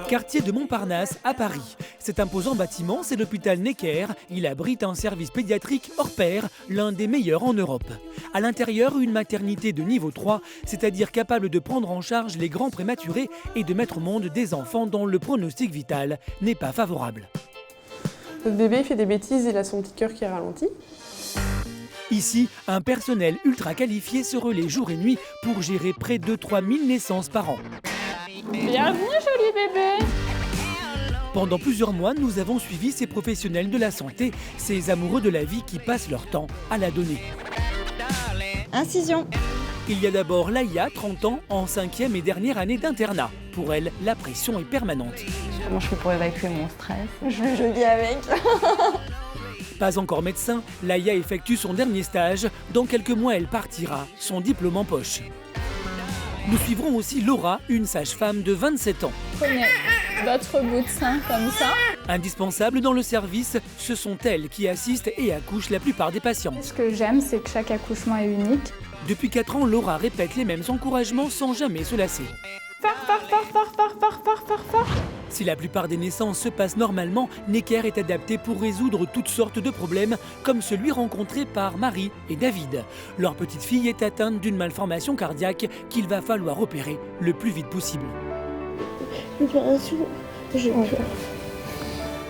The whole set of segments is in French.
Quartier de Montparnasse à Paris. Cet imposant bâtiment, c'est l'hôpital Necker. Il abrite un service pédiatrique hors pair, l'un des meilleurs en Europe. À l'intérieur, une maternité de niveau 3, c'est-à-dire capable de prendre en charge les grands prématurés et de mettre au monde des enfants dont le pronostic vital n'est pas favorable. Notre bébé fait des bêtises, il a son petit cœur qui ralentit. Ici, un personnel ultra qualifié se relaie jour et nuit pour gérer près de 3000 naissances par an. Bienvenue, joli bébé! Pendant plusieurs mois, nous avons suivi ces professionnels de la santé, ces amoureux de la vie qui passent leur temps à la donner. Incision. Il y a d'abord Laïa, 30 ans, en 5e et dernière année d'internat. Pour elle, la pression est permanente. Comment je fais pour évacuer mon stress? Je vis avec. Pas encore médecin, Laïa effectue son dernier stage. Dans quelques mois, elle partira, son diplôme en poche. Nous suivrons aussi Laura, une sage-femme de 27 ans. Prenez votre bout de sein comme ça. Indispensables dans le service, ce sont elles qui assistent et accouchent la plupart des patientes. Ce que j'aime, c'est que chaque accouchement est unique. Depuis 4 ans, Laura répète les mêmes encouragements sans jamais se lasser. Fort. Si la plupart des naissances se passent normalement, Necker est adapté pour résoudre toutes sortes de problèmes, comme celui rencontré par Marie et David. Leur petite fille est atteinte d'une malformation cardiaque qu'il va falloir opérer le plus vite possible.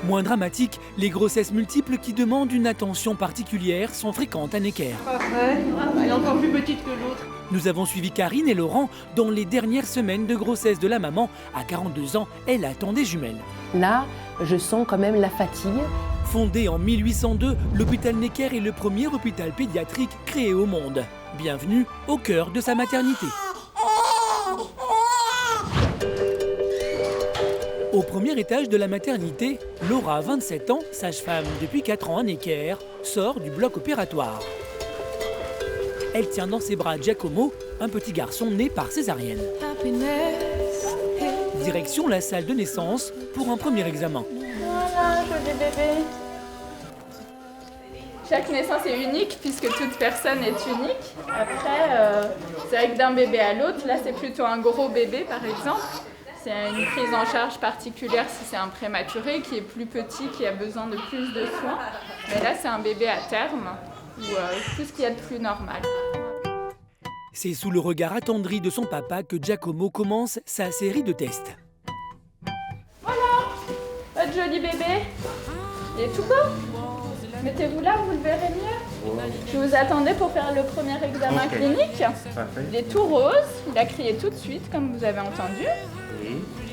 Moins dramatique, les grossesses multiples qui demandent une attention particulière sont fréquentes à Necker. Elle est encore plus petite que l'autre. Nous avons suivi Karine et Laurent dans les dernières semaines de grossesse de la maman. À 42 ans, elle attend des jumelles. Là, je sens quand même la fatigue. Fondé en 1802, l'hôpital Necker est le premier hôpital pédiatrique créé au monde. Bienvenue au cœur de sa maternité. Au premier étage de la maternité, Laura, 27 ans, sage-femme depuis 4 ans à Necker, sort du bloc opératoire. Elle tient dans ses bras Giacomo, un petit garçon né par césarienne. Direction la salle de naissance pour un premier examen. Voilà, joli bébé. Chaque naissance est unique puisque toute personne est unique. Après, c'est vrai que d'un bébé à l'autre, là c'est plutôt un gros bébé par exemple. C'est une prise en charge particulière si c'est un prématuré qui est plus petit, qui a besoin de plus de soins. Mais là c'est un bébé à terme, ou tout ce qu'il y a de plus normal. C'est sous le regard attendri de son papa que Giacomo commence sa série de tests. Voilà, votre joli bébé. Il est tout beau. Mettez-vous là, vous le verrez mieux. Je vous attendais pour faire le premier examen clinique. Il est tout rose, il a crié tout de suite, comme vous avez entendu.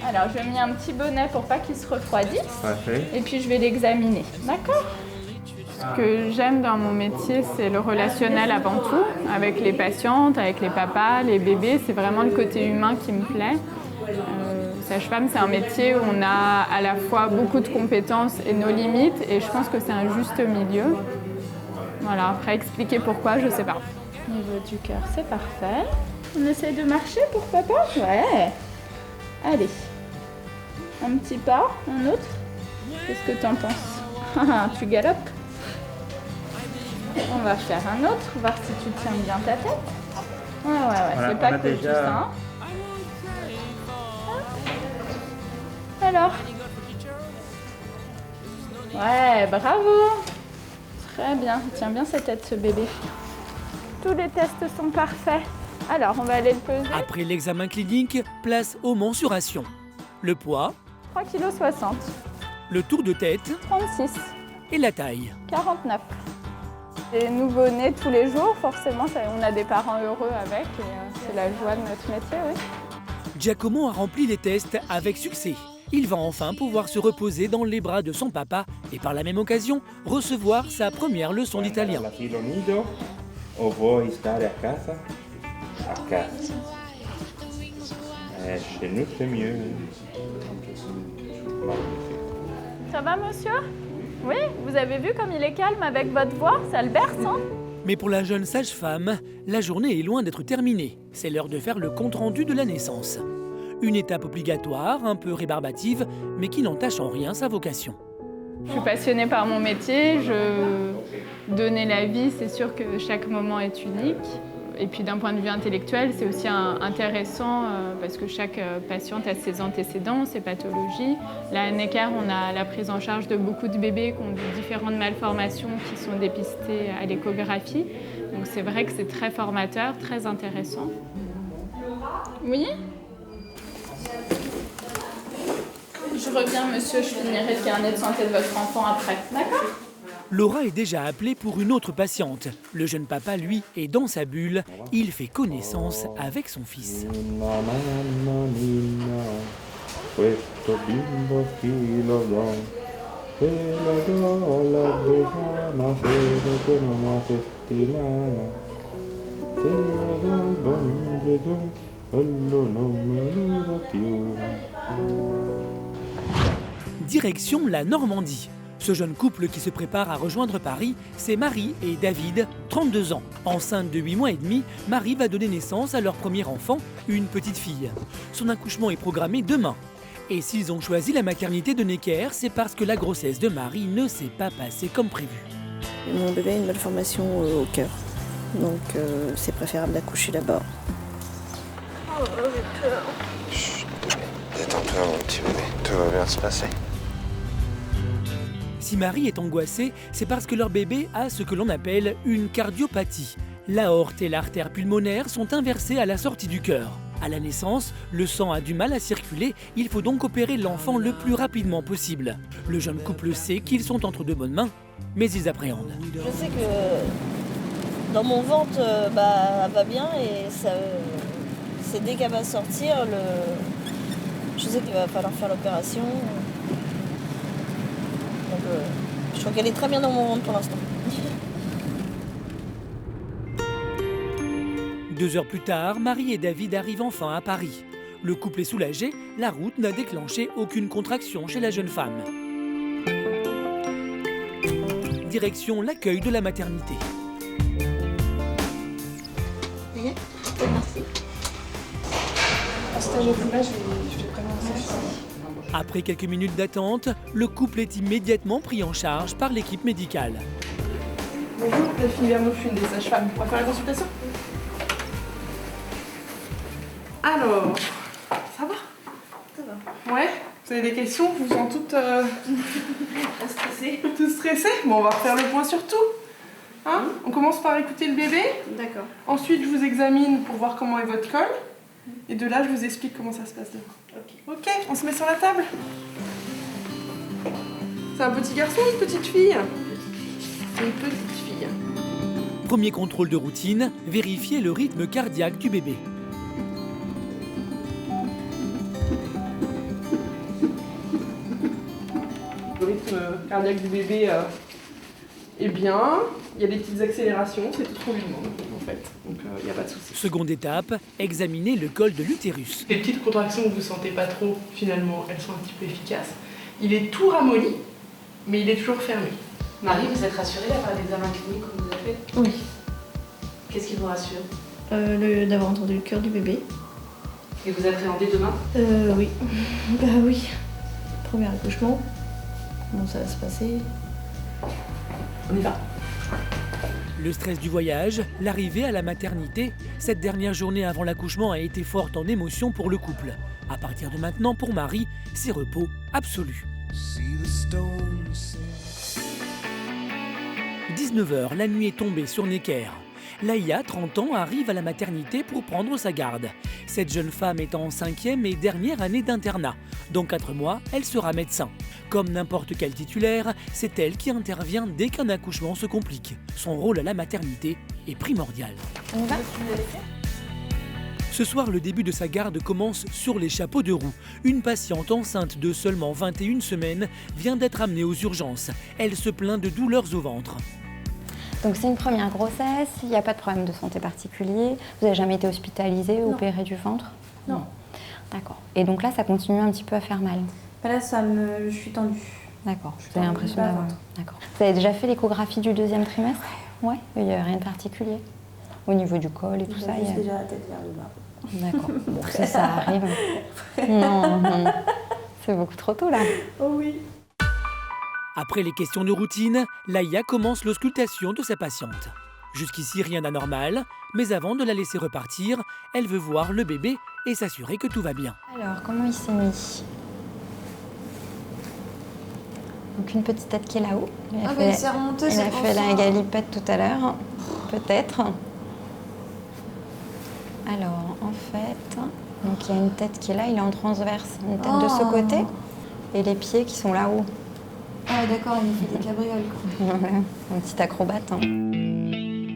Alors, je vais mettre un petit bonnet pour pas qu'il se refroidisse. Et puis, je vais l'examiner. D'accord ? Ce que j'aime dans mon métier, c'est le relationnel avant tout, avec les patientes, avec les papas, les bébés. C'est vraiment le côté humain qui me plaît. Sage-femme, c'est un métier où on a à la fois beaucoup de compétences et nos limites. Et je pense que c'est un juste milieu. Voilà, après, expliquer pourquoi, je sais pas. Au niveau du cœur, c'est parfait. On essaye de marcher pour papa ? Ouais. Allez, un petit pas, un autre. Qu'est-ce que t'en penses? Tu galopes? On va faire un autre, voir si tu tiens bien ta tête. Ouais, c'est pas cool tout ça. Hein. Alors? Ouais, bravo! Très bien, il tient bien sa tête ce bébé. Tous les tests sont parfaits. Alors, on va aller le peser. Après l'examen clinique, place aux mensurations. Le poids, 3,60 kg. le tour de tête 36. et la taille. 49. Les nouveau-nés tous les jours, forcément, on a des parents heureux avec et c'est la joie de notre métier, oui. Giacomo a rempli les tests avec succès. Il va enfin pouvoir se reposer dans les bras de son papa et par la même occasion recevoir sa première leçon d'italien. O vuoi stare a casa? A casa. Chez nous, c'est mieux. Magnifique. Ça va, monsieur? Oui, vous avez vu comme il est calme avec votre voix? Ça le berce, hein? Mais pour la jeune sage-femme, la journée est loin d'être terminée. C'est l'heure de faire le compte-rendu de la naissance. Une étape obligatoire, un peu rébarbative, mais qui n'entache en rien sa vocation. Je suis passionnée par mon métier. Donner la vie, c'est sûr que chaque moment est unique. Et puis d'un point de vue intellectuel, c'est aussi intéressant parce que chaque patiente a ses antécédents, ses pathologies. Là, à Necker, on a la prise en charge de beaucoup de bébés qui ont différentes malformations qui sont dépistées à l'échographie. Donc c'est vrai que c'est très formateur, très intéressant. Oui ? Je reviens, monsieur, je finirai le carnet de santé de votre enfant après. D'accord ? Laura est déjà appelée pour une autre patiente. Le jeune papa, lui, est dans sa bulle. Il fait connaissance avec son fils. Direction la Normandie. Ce jeune couple qui se prépare à rejoindre Paris, c'est Marie et David, 32 ans. Enceinte de 8 mois et demi, Marie va donner naissance à leur premier enfant, une petite fille. Son accouchement est programmé demain. Et s'ils ont choisi la maternité de Necker, c'est parce que la grossesse de Marie ne s'est pas passée comme prévu. Mon bébé a une malformation au cœur, donc c'est préférable d'accoucher là-bas. Oh, j'ai peur. Chut, détends-toi mon petit bébé, tout va bien se passer. Si Marie est angoissée, c'est parce que leur bébé a ce que l'on appelle une cardiopathie. L'aorte et l'artère pulmonaire sont inversées à la sortie du cœur. À la naissance, le sang a du mal à circuler, il faut donc opérer l'enfant le plus rapidement possible. Le jeune couple sait qu'ils sont entre de bonnes mains, mais ils appréhendent. Je sais que dans mon ventre, elle va bien et c'est dès qu'elle va sortir, je sais qu'il va falloir faire l'opération. Donc, je crois qu'elle est très bien dans mon ventre pour l'instant. 2 heures plus tard, Marie et David arrivent enfin à Paris. Le couple est soulagé, la route n'a déclenché aucune contraction chez la jeune femme. Direction l'accueil de la maternité. Merci. En stage au là, je vais prévenir ça. Après quelques minutes d'attente, le couple est immédiatement pris en charge par l'équipe médicale. Bonjour, Delphine Vermeau, je suis une des sages-femmes. On va faire la consultation. Alors, ça va? Ça va. Ouais? Vous avez des questions? Je vous sens toutes Stressée. toutes stressées? Bon, on va refaire le point sur tout. Hein? On commence par écouter le bébé. D'accord. Ensuite, je vous examine pour voir comment est votre col. Et de là, je vous explique comment ça se passe demain. Ok, on se met sur la table. C'est un petit garçon ou une petite fille? C'est une petite fille. Premier contrôle de routine, vérifier le rythme cardiaque du bébé. Le rythme cardiaque du bébé est bien. Il y a des petites accélérations, c'est tout ce qu'on lui demande en fait. Donc il n'y a pas de souci. Seconde étape, examiner le col de l'utérus. Les petites contractions que vous ne sentez pas trop, finalement, elles sont un petit peu efficaces. Il est tout ramolli, mais il est toujours fermé. Marie, vous êtes rassurée d'avoir l'examen clinique qu'on vous a fait? Oui. Qu'est-ce qui vous rassure? D'avoir entendu le cœur du bébé. Et vous appréhendez demain? Oui. Bah oui. Premier accouchement. Comment ça va se passer? On y va. Le stress du voyage, l'arrivée à la maternité, cette dernière journée avant l'accouchement a été forte en émotion pour le couple. À partir de maintenant, pour Marie, c'est repos absolu. 19h, la nuit est tombée sur Necker. Laïa, 30 ans, arrive à la maternité pour prendre sa garde. Cette jeune femme est en 5e et dernière année d'internat. Dans 4 mois, elle sera médecin. Comme n'importe quel titulaire, c'est elle qui intervient dès qu'un accouchement se complique. Son rôle à la maternité est primordial. On va? Ce soir, le début de sa garde commence sur les chapeaux de roue. Une patiente enceinte de seulement 21 semaines vient d'être amenée aux urgences. Elle se plaint de douleurs au ventre. Donc c'est une première grossesse, il n'y a pas de problème de santé particulier. Vous n'avez jamais été hospitalisée, opérée du ventre? Non. D'accord. Et donc là, ça continue un petit peu à faire mal? Là, je suis tendue. D'accord. Vous avez l'impression d'avoir... D'accord. Vous avez déjà fait l'échographie du 2e trimestre? Ouais. Il n'y a rien de particulier? Au niveau du col et tout ça? Juste déjà la tête vers le bas. D'accord. Bon, ça arrive. Non. C'est beaucoup trop tôt là. Oh oui. Après les questions de routine, Laïa commence l'auscultation de sa patiente. Jusqu'ici, rien d'anormal, mais avant de la laisser repartir, elle veut voir le bébé et s'assurer que tout va bien. Alors, comment il s'est mis? Donc une petite tête qui est là-haut. Il a fait la galipette tout à l'heure, peut-être. Alors, en fait, donc il y a une tête qui est là, il est en transverse. Une tête de ce côté et les pieds qui sont là-haut. Ah d'accord, il fait des cabrioles. Un petit acrobate.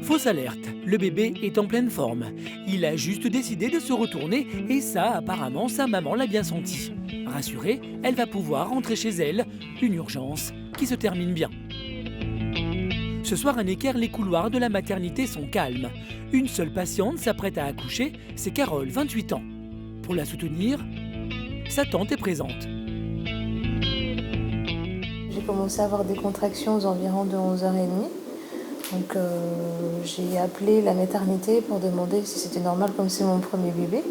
Fausse alerte, le bébé est en pleine forme. Il a juste décidé de se retourner et ça, apparemment, sa maman l'a bien senti. Rassurée, elle va pouvoir rentrer chez elle, une urgence qui se termine bien. Ce soir à Necker, les couloirs de la maternité sont calmes. Une seule patiente s'apprête à accoucher, c'est Carole, 28 ans. Pour la soutenir, sa tante est présente. J'ai commencé à avoir des contractions aux environs de 11h30. Donc j'ai appelé la maternité pour demander si c'était normal comme c'est mon premier bébé.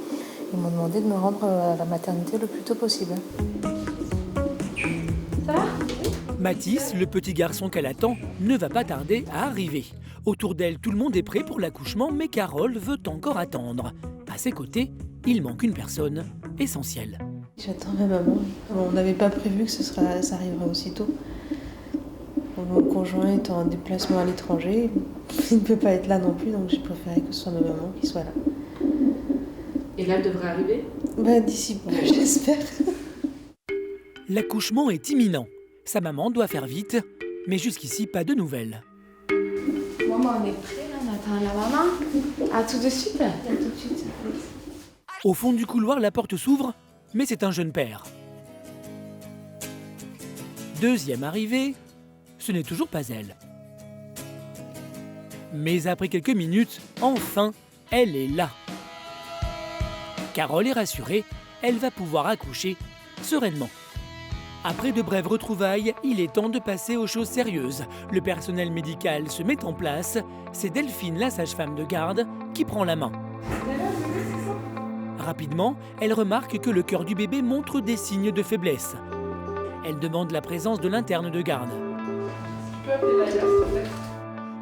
Ils m'ont demandé de me rendre à la maternité le plus tôt possible. Ça va? Mathis, le petit garçon qu'elle attend, ne va pas tarder à arriver. Autour d'elle, tout le monde est prêt pour l'accouchement, mais Carole veut encore attendre. À ses côtés, il manque une personne essentielle. J'attends ma maman. On n'avait pas prévu que ça arriverait aussitôt. Mon conjoint est en déplacement à l'étranger. Il ne peut pas être là non plus, donc j'ai préféré que ce soit ma maman qui soit là. Et là, elle devrait arriver? D'ici peu, j'espère. L'accouchement est imminent. Sa maman doit faire vite, mais jusqu'ici, pas de nouvelles. Maman, on est prêts là, on attend la maman. À tout de suite. À tout de suite. Au fond du couloir, la porte s'ouvre, mais c'est un jeune père. Deuxième arrivée, ce n'est toujours pas elle. Mais après quelques minutes, enfin, elle est là. Carole est rassurée, elle va pouvoir accoucher sereinement. Après de brèves retrouvailles, il est temps de passer aux choses sérieuses. Le personnel médical se met en place. C'est Delphine, la sage-femme de garde, qui prend la main. Rapidement, elle remarque que le cœur du bébé montre des signes de faiblesse. Elle demande la présence de l'interne de garde.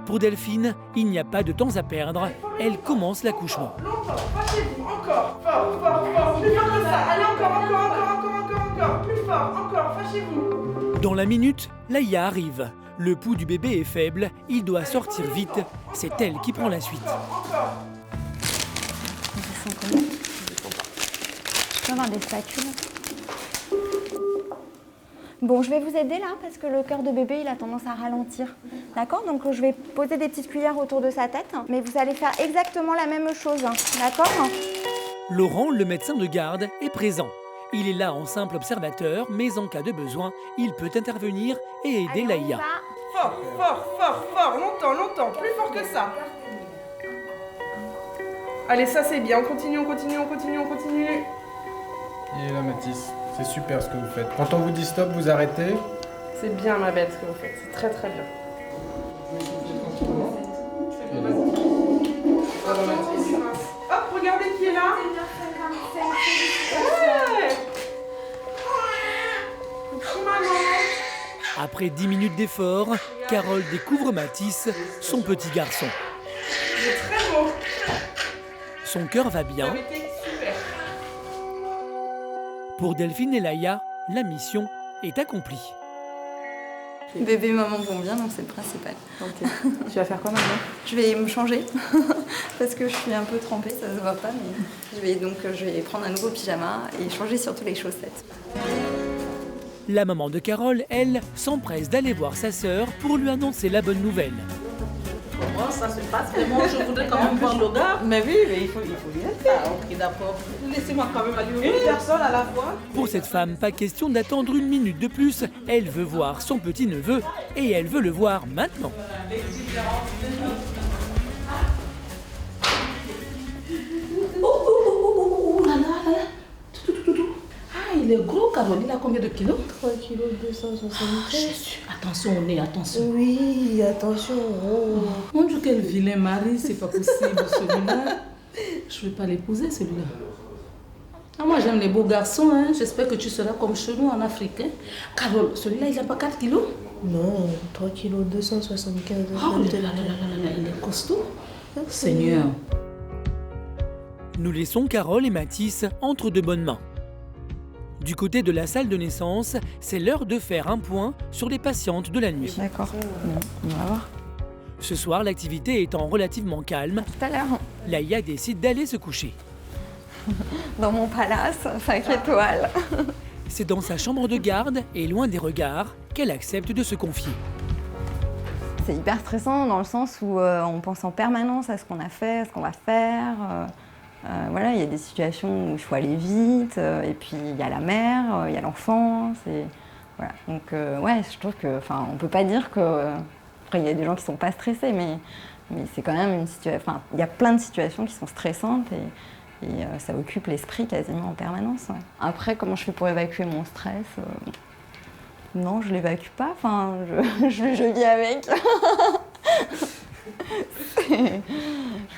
Pour Delphine, il n'y a pas de temps à perdre. Elle commence l'accouchement. Longtemps, fâchez-vous, encore, fort, plus fort que ça. Allez, encore, plus fort, encore, fâchez-vous. Dans la minute, Laïa arrive. Le pouls du bébé est faible, il doit sortir vite. C'est elle qui prend la suite. Je peux avoir des spatules? Bon, je vais vous aider là parce que le cœur de bébé il a tendance à ralentir. D'accord? Donc je vais poser des petites cuillères autour de sa tête, mais vous allez faire exactement la même chose. D'accord? Laurent, le médecin de garde, est présent. Il est là en simple observateur, mais en cas de besoin, il peut intervenir et aider Laïa. Fort, longtemps, plus fort que ça. Allez, ça c'est bien, on continue. Et là, Mathis, c'est super ce que vous faites. Quand on vous dit stop, vous arrêtez. C'est bien ma belle ce que vous faites, c'est très très bien. Hop, regardez qui est là. Ouais. Après 10 minutes d'effort, Carole découvre Mathis, son petit garçon. Il est très beau. Son cœur va bien. Pour Delphine et Laïa, la mission est accomplie. Bébé et maman vont bien, donc c'est le principal. Ok. Tu vas faire quoi maintenant? Je vais me changer parce que je suis un peu trempée, ça se voit pas, mais je vais prendre un nouveau pyjama et changer surtout les chaussettes. La maman de Carole, elle, s'empresse d'aller voir sa sœur pour lui annoncer la bonne nouvelle. Comment ça se passe? Mais moi, je voudrais quand même voir le gars. Mais oui, mais il faut y aller. Ah, ok, d'accord. Laissez-moi quand même aller une personne à la fois. Pour cette femme, pas question d'attendre une minute de plus. Elle veut voir son petit-neveu et elle veut le voir maintenant. Ah, il est gros, Carole. Il a combien de kilos? 3 kilos 273. Attention au nez, attention. Oui, attention. Oh. Mon Dieu, quel vilain mari, c'est pas possible celui-là. Je vais pas l'épouser celui-là. Oh Moi j'aime les beaux garçons, hein. J'espère que tu seras comme chez nous en Afrique. Hein. Carole, celui-là il n'a pas 4 kilos? Non, 3 kilos 275. Oh là là, il est costaud. Seigneur. Nous laissons Carole et Mathis entre de bonnes mains. Du côté de la salle de naissance, c'est l'heure de faire un point sur les patientes de la nuit. D'accord, on va voir. Ce soir, l'activité étant relativement calme, Tout à l'heure, Laïa décide d'aller se coucher. dans mon palace, 5 étoiles. C'est dans sa chambre de garde et loin des regards qu'elle accepte de se confier. C'est hyper stressant dans le sens où on pense en permanence à ce qu'on a fait, à ce qu'on va faire. Voilà, il y a des situations où il faut aller vite, et puis il y a la mère, il y a l'enfant. Voilà. Donc ouais, je trouve que, enfin, on peut pas dire que. Après, il y a des gens qui sont pas stressés, mais c'est quand même une situation. Enfin, il y a plein de situations qui sont stressantes et ça occupe l'esprit quasiment en permanence. Ouais. Après, comment je fais pour évacuer mon stress? Non, je l'évacue pas. Enfin, je vis avec.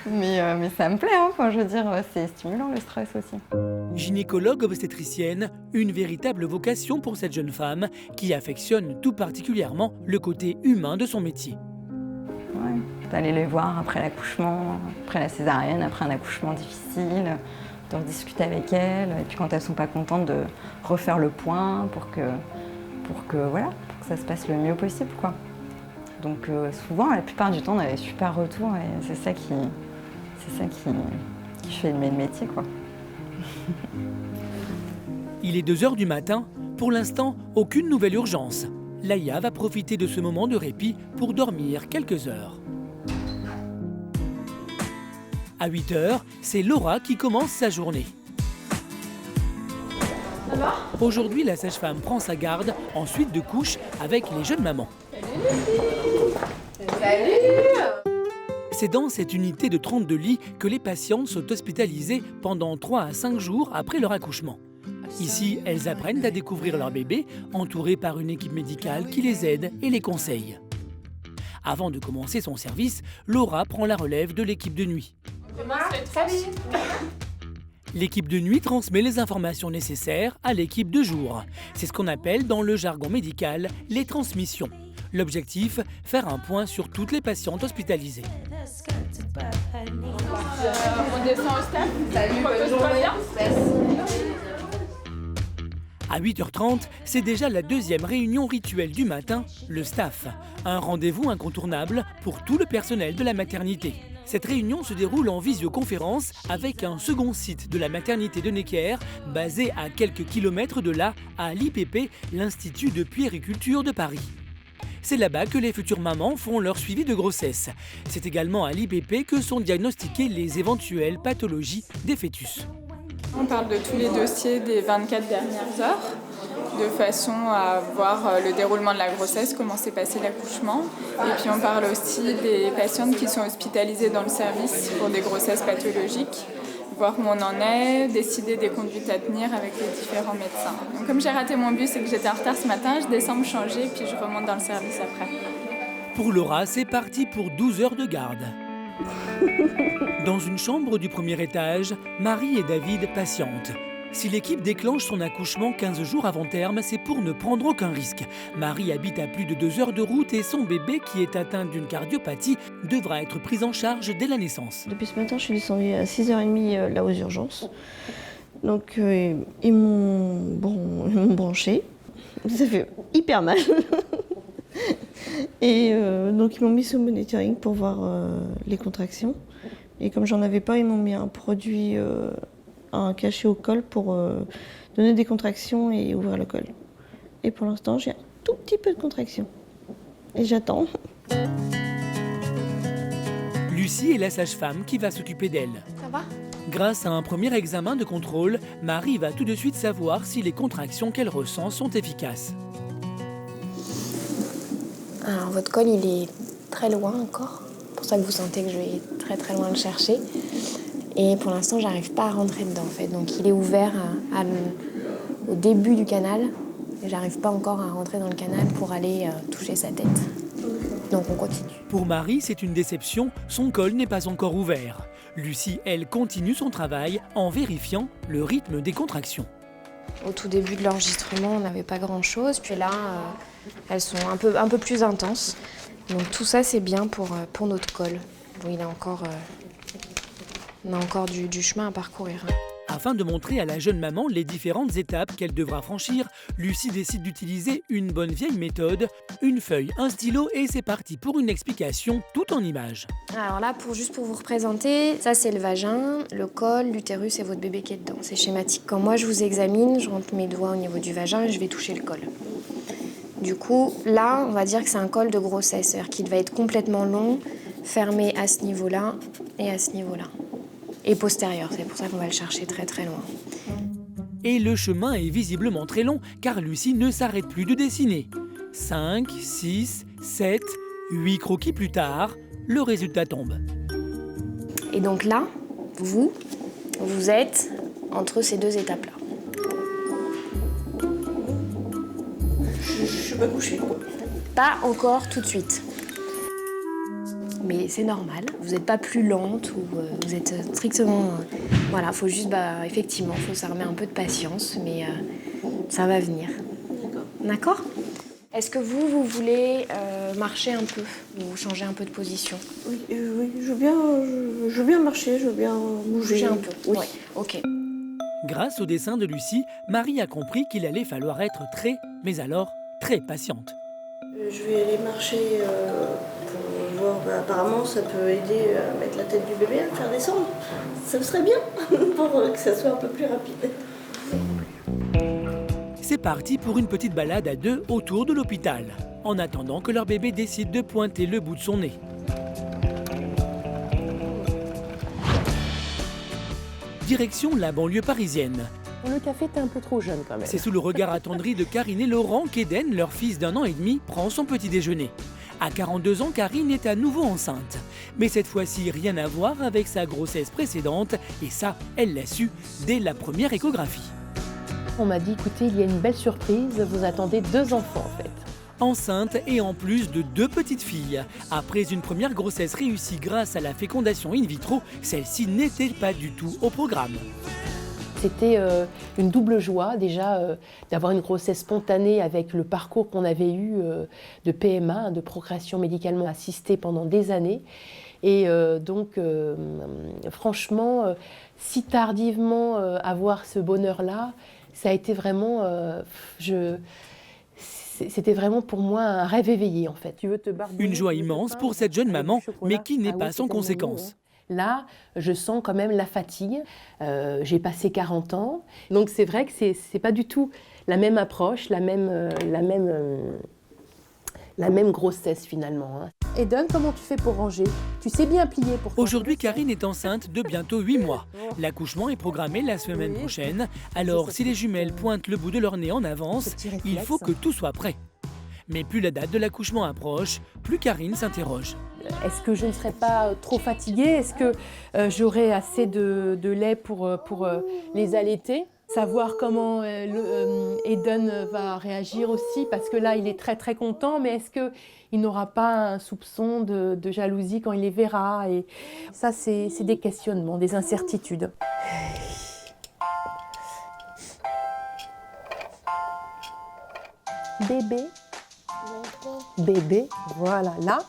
mais ça me plaît, hein. Enfin, je veux dire, c'est stimulant le stress aussi. Gynécologue obstétricienne, une véritable vocation pour cette jeune femme qui affectionne tout particulièrement le côté humain de son métier. Ouais, d'aller les voir après l'accouchement, après la césarienne, après un accouchement difficile, de rediscuter avec elles, et puis quand elles sont pas contentes de refaire le point pour que ça se passe le mieux possible, quoi. Donc souvent, la plupart du temps, on a des super retours et c'est ça qui fait le métier, quoi. Il est 2 h du matin. Pour l'instant, aucune nouvelle urgence. Laïa va profiter de ce moment de répit pour dormir quelques heures. À 8 h, c'est Laura qui commence sa journée. Ça va? Aujourd'hui, la sage-femme prend sa garde en suite de couche avec les jeunes mamans. C'est dans cette unité de 32 lits que les patientes sont hospitalisées pendant 3 à 5 jours après leur accouchement. Ici, elles apprennent à découvrir leur bébé, entourées par une équipe médicale qui les aide et les conseille. Avant de commencer son service, Laura prend la relève de l'équipe de nuit. L'équipe de nuit transmet les informations nécessaires à l'équipe de jour. C'est ce qu'on appelle dans le jargon médical les transmissions. L'objectif, faire un point sur toutes les patientes hospitalisées. On descend au stade. Salut, bonne journée. À 8 h 30, c'est déjà la 2e réunion rituelle du matin, le staff. Un rendez-vous incontournable pour tout le personnel de la maternité. Cette réunion se déroule en visioconférence avec un second site de la maternité de Necker, basé à quelques kilomètres de là, à l'IPP, l'Institut de puériculture de Paris. C'est là-bas que les futures mamans font leur suivi de grossesse. C'est également à l'IPP que sont diagnostiquées les éventuelles pathologies des fœtus. On parle de tous les dossiers des 24 dernières heures, de façon à voir le déroulement de la grossesse, comment s'est passé l'accouchement. Et puis on parle aussi des patientes qui sont hospitalisées dans le service pour des grossesses pathologiques, voir où on en est, décider des conduites à tenir avec les différents médecins. Donc, comme j'ai raté mon bus et que j'étais en retard ce matin, je descends me changer puis je remonte dans le service après. Pour Laura, c'est parti pour 12 heures de garde. Dans une chambre du premier étage, Marie et David patientent. Si l'équipe déclenche son accouchement 15 jours avant terme, c'est pour ne prendre aucun risque. Marie habite à plus de 2 heures de route et son bébé, qui est atteint d'une cardiopathie, devra être pris en charge dès la naissance. Depuis ce matin, je suis descendue à 6h30 là aux urgences. Donc ils m'ont branché. Ça fait hyper mal. Et donc ils m'ont mis sous monitoring pour voir les contractions. Et comme j'en avais pas, ils m'ont mis un produit, un cachet au col pour donner des contractions et ouvrir le col. Et pour l'instant, j'ai un tout petit peu de contractions. Et j'attends. Lucie est la sage-femme qui va s'occuper d'elle. Ça va? Grâce à un premier examen de contrôle, Marie va tout de suite savoir si les contractions qu'elle ressent sont efficaces. Alors votre col, il est très loin encore. C'est pour ça que vous sentez que je vais très loin le chercher. Et pour l'instant, j'arrive pas à rentrer dedans en fait. Donc il est ouvert au début du canal. Et j'arrive pas encore à rentrer dans le canal pour aller toucher sa tête. Donc on continue. Pour Marie, c'est une déception, son col n'est pas encore ouvert. Lucie, elle, continue son travail en vérifiant le rythme des contractions. Au tout début de l'enregistrement, on n'avait pas grand-chose. Puis là, elles sont un peu plus intenses. Donc tout ça, c'est bien pour notre col. Bon, on a encore du chemin à parcourir. Afin de montrer à la jeune maman les différentes étapes qu'elle devra franchir, Lucie décide d'utiliser une bonne vieille méthode, une feuille, un stylo et c'est parti pour une explication tout en images. Alors là, juste pour vous représenter, ça c'est le vagin, le col, l'utérus et votre bébé qui est dedans. C'est schématique. Quand moi je vous examine, je rentre mes doigts au niveau du vagin et je vais toucher le col. Du coup, là, on va dire que c'est un col de grossesse, c'est-à-dire qu'il va être complètement long, fermé à ce niveau-là et à ce niveau-là. Et postérieur, c'est pour ça qu'on va le chercher très très loin. Et le chemin est visiblement très long car Lucie ne s'arrête plus de dessiner. 5, 6, 7, 8 croquis plus tard, le résultat tombe. Et donc là, vous êtes entre ces deux étapes-là. Je suis pas couchée, quoi. Pas encore tout de suite. Mais c'est normal, vous n'êtes pas plus lente ou vous êtes strictement... Voilà, faut juste, effectivement, faut s'armer un peu de patience, mais ça va venir. D'accord. Est-ce que vous voulez marcher un peu ou changer un peu de position? Oui, je veux bien marcher, je veux bien bouger un peu. Oui. Ouais, ok. Grâce au dessin de Lucie, Marie a compris qu'il allait falloir être très, mais alors très patiente. Je vais aller marcher pour voir, apparemment ça peut aider à mettre la tête du bébé, à le faire descendre. Ça serait bien pour que ça soit un peu plus rapide. C'est parti pour une petite balade à deux autour de l'hôpital, en attendant que leur bébé décide de pointer le bout de son nez. Direction la banlieue parisienne. Le café, t'es un peu trop jeune quand même. C'est sous le regard attendri de Karine et Laurent qu'Eden, leur fils d'1 an et demi, prend son petit déjeuner. À 42 ans, Karine est à nouveau enceinte. Mais cette fois-ci, rien à voir avec sa grossesse précédente. Et ça, elle l'a su dès la première échographie. On m'a dit, écoutez, il y a une belle surprise, vous attendez 2 enfants en fait. Enceinte et en plus de 2 petites filles. Après une première grossesse réussie grâce à la fécondation in vitro, celle-ci n'était pas du tout au programme. C'était une double joie déjà d'avoir une grossesse spontanée avec le parcours qu'on avait eu de PMA, de procréation médicalement assistée pendant des années. Et donc franchement, si tardivement avoir ce bonheur-là, ça a été vraiment, c'était vraiment pour moi un rêve éveillé en fait. Tu veux te une joie immense pour cette jeune maman, mais qui n'est pas sans conséquences. Là, je sens quand même la fatigue. J'ai passé 40 ans. Donc c'est vrai que c'est pas du tout la même approche, la même grossesse finalement. Eden, comment tu fais pour ranger? Tu sais bien plier pour... Aujourd'hui, Karine est enceinte de bientôt 8 mois. L'accouchement est programmé la semaine prochaine. Alors, si les jumelles pointent le bout de leur nez en avance, il faut que tout soit prêt. Mais plus la date de l'accouchement approche, plus Karine s'interroge. Est-ce que je ne serai pas trop fatiguée? Est-ce que j'aurai assez de lait pour les allaiter? Savoir comment Eden va réagir aussi, parce que là, il est très très content, mais est-ce qu'il n'aura pas un soupçon de jalousie quand il les verra? Et ça, c'est des questionnements, des incertitudes. Bébé. Bébé, voilà, là.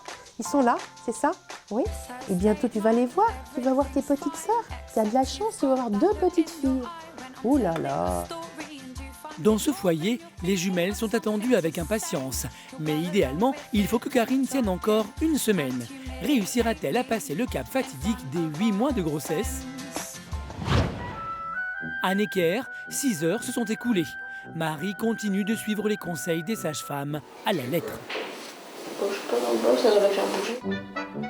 Ils sont là, c'est ça? Oui. Et bientôt, tu vas les voir. Tu vas voir tes petites sœurs. Tu as de la chance, tu vas avoir 2 petites filles. Ouh là là. Dans ce foyer, les jumelles sont attendues avec impatience. Mais idéalement, il faut que Karine tienne encore une semaine. Réussira-t-elle à passer le cap fatidique des 8 mois de grossesse? À Necker, 6 heures se sont écoulées. Marie continue de suivre les conseils des sages-femmes à la lettre. Ça devrait faire bouger.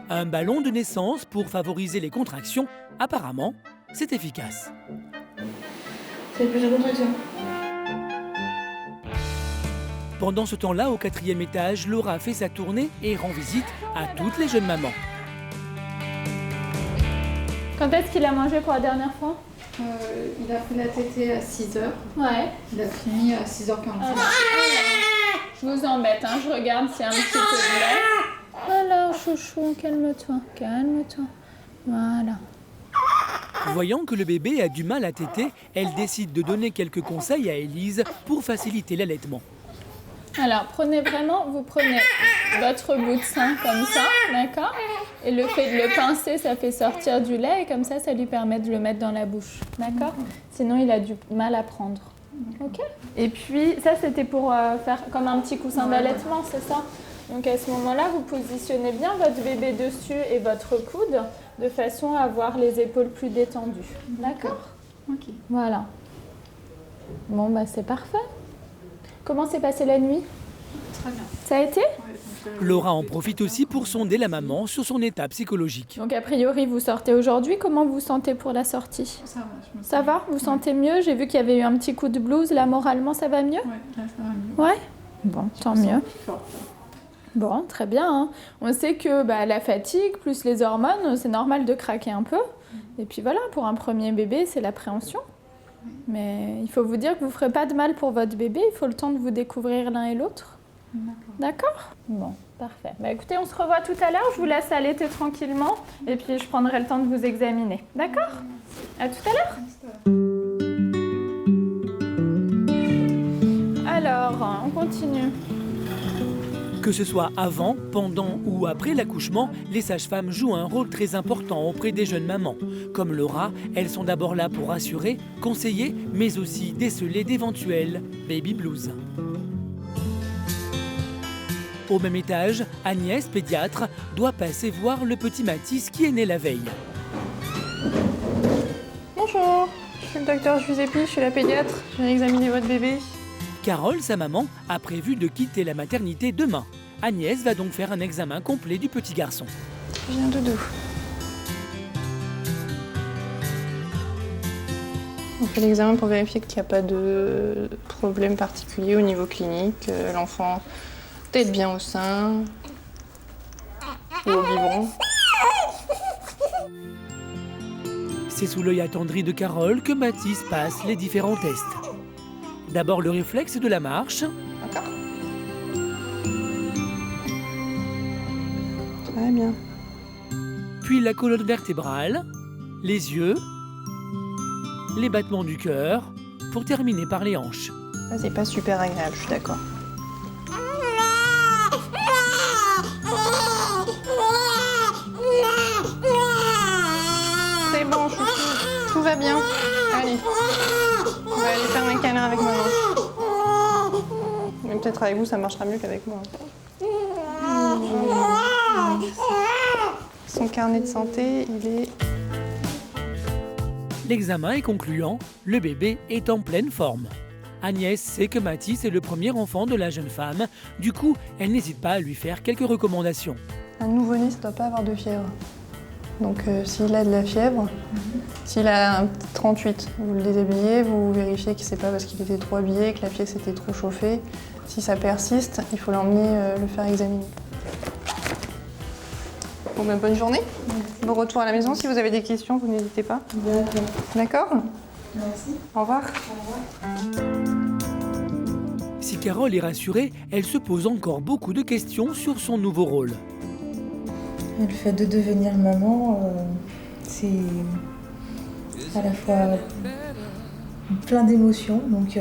Un ballon de naissance pour favoriser les contractions, apparemment, c'est efficace. C'est plus de contractions. Pendant ce temps-là, au 4e étage, Laura fait sa tournée et rend visite à toutes les jeunes mamans. Quand est-ce qu'il a mangé pour la dernière fois? Il a fait la tétée à 6h. Ouais. Il a fini à 6h45. Je vous embête, hein, je regarde s'il y a un petit peu de lait. Alors, chouchou, calme-toi, calme-toi. Voilà. Voyant que le bébé a du mal à téter, elle décide de donner quelques conseils à Élise pour faciliter l'allaitement. Alors, vous prenez votre bout de sein comme ça, d'accord? Et le fait de le pincer, ça fait sortir du lait et comme ça lui permet de le mettre dans la bouche, d'accord? Sinon, il a du mal à prendre. Ok? Et puis, ça, c'était pour faire comme un petit coussin d'allaitement, c'est ça? Donc, à ce moment-là, vous positionnez bien votre bébé dessus et votre coude de façon à avoir les épaules plus détendues, d'accord? Ok. Voilà. Bon, bah, c'est parfait. Comment s'est passée la nuit? Très bien. Ça a été? Laura en profite aussi pour sonder la maman sur son état psychologique. Donc a priori, vous sortez aujourd'hui. Comment vous sentez pour la sortie? Ça va. Ça va? Vous sentez mieux? J'ai vu qu'il y avait eu un petit coup de blues. Là, moralement, ça va mieux? Oui, là, ça va mieux. Ouais? Bon, tant mieux. Bon, très bien. Hein. On sait que la fatigue plus les hormones, c'est normal de craquer un peu. Et puis voilà, pour un premier bébé, c'est l'appréhension. Mais il faut vous dire que vous ne ferez pas de mal pour votre bébé. Il faut le temps de vous découvrir l'un et l'autre. D'accord? Bon, parfait. Écoutez, on se revoit tout à l'heure. Je vous laisse allaiter tranquillement. Et puis, je prendrai le temps de vous examiner. D'accord? À tout à l'heure. Alors, on continue. Que ce soit avant, pendant ou après l'accouchement, les sages-femmes jouent un rôle très important auprès des jeunes mamans. Comme Laura, elles sont d'abord là pour rassurer, conseiller, mais aussi déceler d'éventuels baby blues. Au même étage, Agnès, pédiatre, doit passer voir le petit Mathis qui est né la veille. Bonjour, je suis le docteur Giuseppe, je suis la pédiatre. Je viens examiner votre bébé. Carole, sa maman, a prévu de quitter la maternité demain. Agnès va donc faire un examen complet du petit garçon. Viens, doudou. On fait l'examen pour vérifier qu'il n'y a pas de problème particulier au niveau clinique. L'enfant tète bien au sein ou au biberon. C'est sous l'œil attendri de Carole que Mathis passe les différents tests. D'abord le réflexe de la marche. Encore. Très bien. Puis la colonne vertébrale, les yeux, les battements du cœur, pour terminer par les hanches. Ça, c'est pas super agréable, je suis d'accord. C'est bon, tout va bien. Allez, on va aller faire un câlin avec maman. Mais peut-être avec vous, ça marchera mieux qu'avec moi. Son carnet de santé, il est... L'examen est concluant, le bébé est en pleine forme. Agnès sait que Mathis est le premier enfant de la jeune femme, du coup, elle n'hésite pas à lui faire quelques recommandations. Un nouveau-né, ça ne doit pas avoir de fièvre. Donc s'il a de la fièvre, s'il a un 38, vous le déshabillez, vous vérifiez que c'est pas parce qu'il était trop habillé, que la pièce était trop chauffée. Si ça persiste, il faut l'emmener le faire examiner. Bon, bonne journée. Bon retour à la maison. Si vous avez des questions, vous n'hésitez pas. D'accord? Merci. Au revoir. Si Carole est rassurée, elle se pose encore beaucoup de questions sur son nouveau rôle. Le fait de devenir maman, c'est à la fois plein d'émotions, donc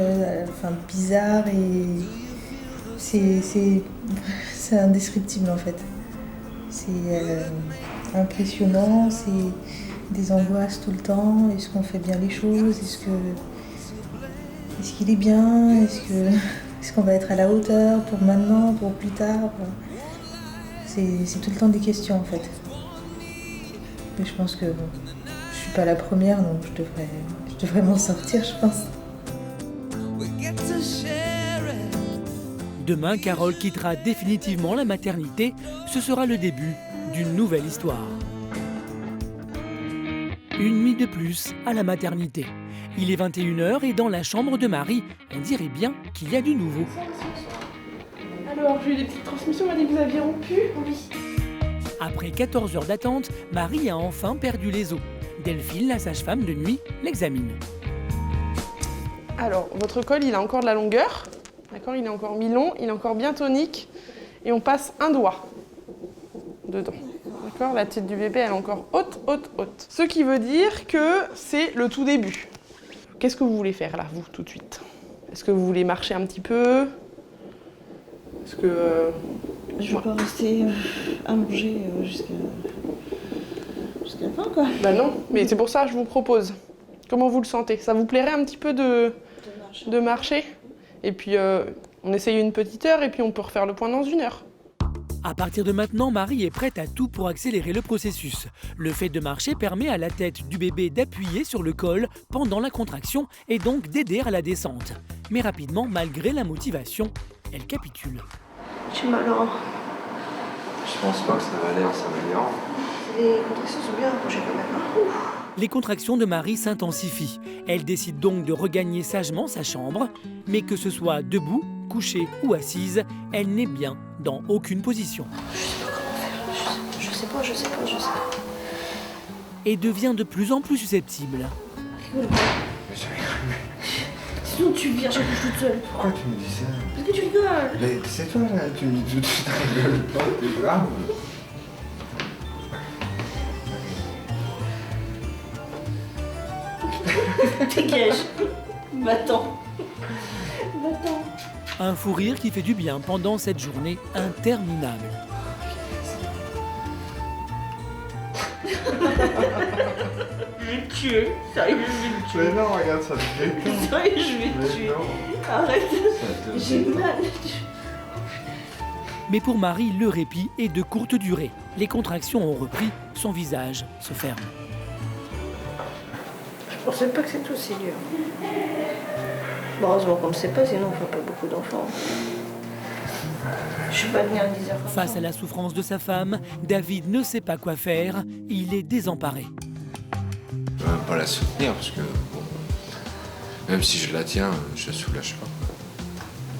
bizarre et c'est indescriptible en fait. C'est impressionnant, c'est des angoisses tout le temps. Est-ce qu'on fait bien les choses? Est-ce qu'il est bien? Est-ce qu'on va être à la hauteur pour maintenant, pour plus tard? C'est tout le temps des questions en fait. Mais je pense que je suis pas la première, donc je devrais m'en sortir, je pense. Demain, Carole quittera définitivement la maternité. Ce sera le début d'une nouvelle histoire. Une nuit de plus à la maternité. Il est 21h et dans la chambre de Marie, on dirait bien qu'il y a du nouveau. Alors, j'ai eu des petites transmissions, on m'a dit que vous aviez rompu. Oui. Après 14 heures d'attente, Marie a enfin perdu les os. Delphine, la sage-femme de nuit, l'examine. Alors, votre col, il a encore de la longueur. D'accord, il est encore mi-long, il est encore bien tonique. Et on passe un doigt dedans. D'accord, la tête du bébé, elle est encore haute, haute, haute. Ce qui veut dire que c'est le tout début. Qu'est-ce que vous voulez faire là, vous, tout de suite? Est-ce que vous voulez marcher un petit peu? Est-ce que... Je vais pas rester allongée jusqu'à la fin, quoi. Bah non, mais c'est pour ça que je vous propose. Comment vous le sentez? Ça vous plairait un petit peu de marcher? Et puis, on essaye une petite heure et puis on peut refaire le point dans 1 heure. À partir de maintenant, Marie est prête à tout pour accélérer le processus. Le fait de marcher permet à la tête du bébé d'appuyer sur le col pendant la contraction et donc d'aider à la descente. Mais rapidement, malgré la motivation, elle capitule. J'ai mal, hein. Je pense pas que ça va aller en s'améliorant. Les contractions sont bien rapprochées quand même. Ouf. Les contractions de Marie s'intensifient. Elle décide donc de regagner sagement sa chambre, mais que ce soit debout, couchée ou assise, elle n'est bien dans aucune position. Je sais pas. Et devient de plus en plus susceptible. Sinon tu viens, je couche toute seule. Pourquoi tu me dis ça? Parce que tu rigoles. Mais c'est toi là, tu me dis tout de suite, rigole pas, t'es grave. Dégage. Va-t'en. Un fou rire qui fait du bien pendant cette journée interminable. Je vais te tuer. Sérieux, je vais te tuer. Mais non, regarde, ça te fait peur. Sérieux, je vais te tuer. Arrête. J'ai mal. Mais pour Marie, le répit est de courte durée. Les contractions ont repris, son visage se ferme. Je pensais pas que c'était aussi dur. Bon, heureusement qu'on ne sait pas, sinon on ne fait pas beaucoup d'enfants. Je suis pas venue à 10h. Face à la souffrance de sa femme, David ne sait pas quoi faire. Il est désemparé. Je peux même pas la soutenir parce que, bon, même si je la tiens, je la soulage pas.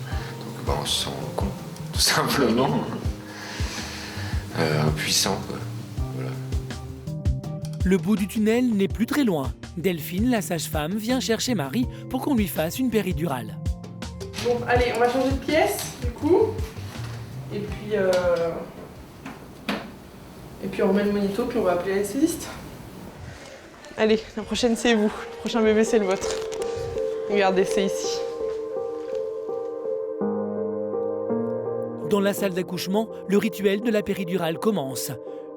Donc, bah, on se sent con, tout simplement. Impuissant, quoi. Voilà. Le bout du tunnel n'est plus très loin. Delphine, la sage-femme, vient chercher Marie pour qu'on lui fasse une péridurale. Bon, allez, on va changer de pièce, du coup. Et puis on remet le monito, puis on va appeler l'anesthésiste. Allez, la prochaine c'est vous. Le prochain bébé c'est le vôtre. Regardez, c'est ici. Dans la salle d'accouchement, le rituel de la péridurale commence.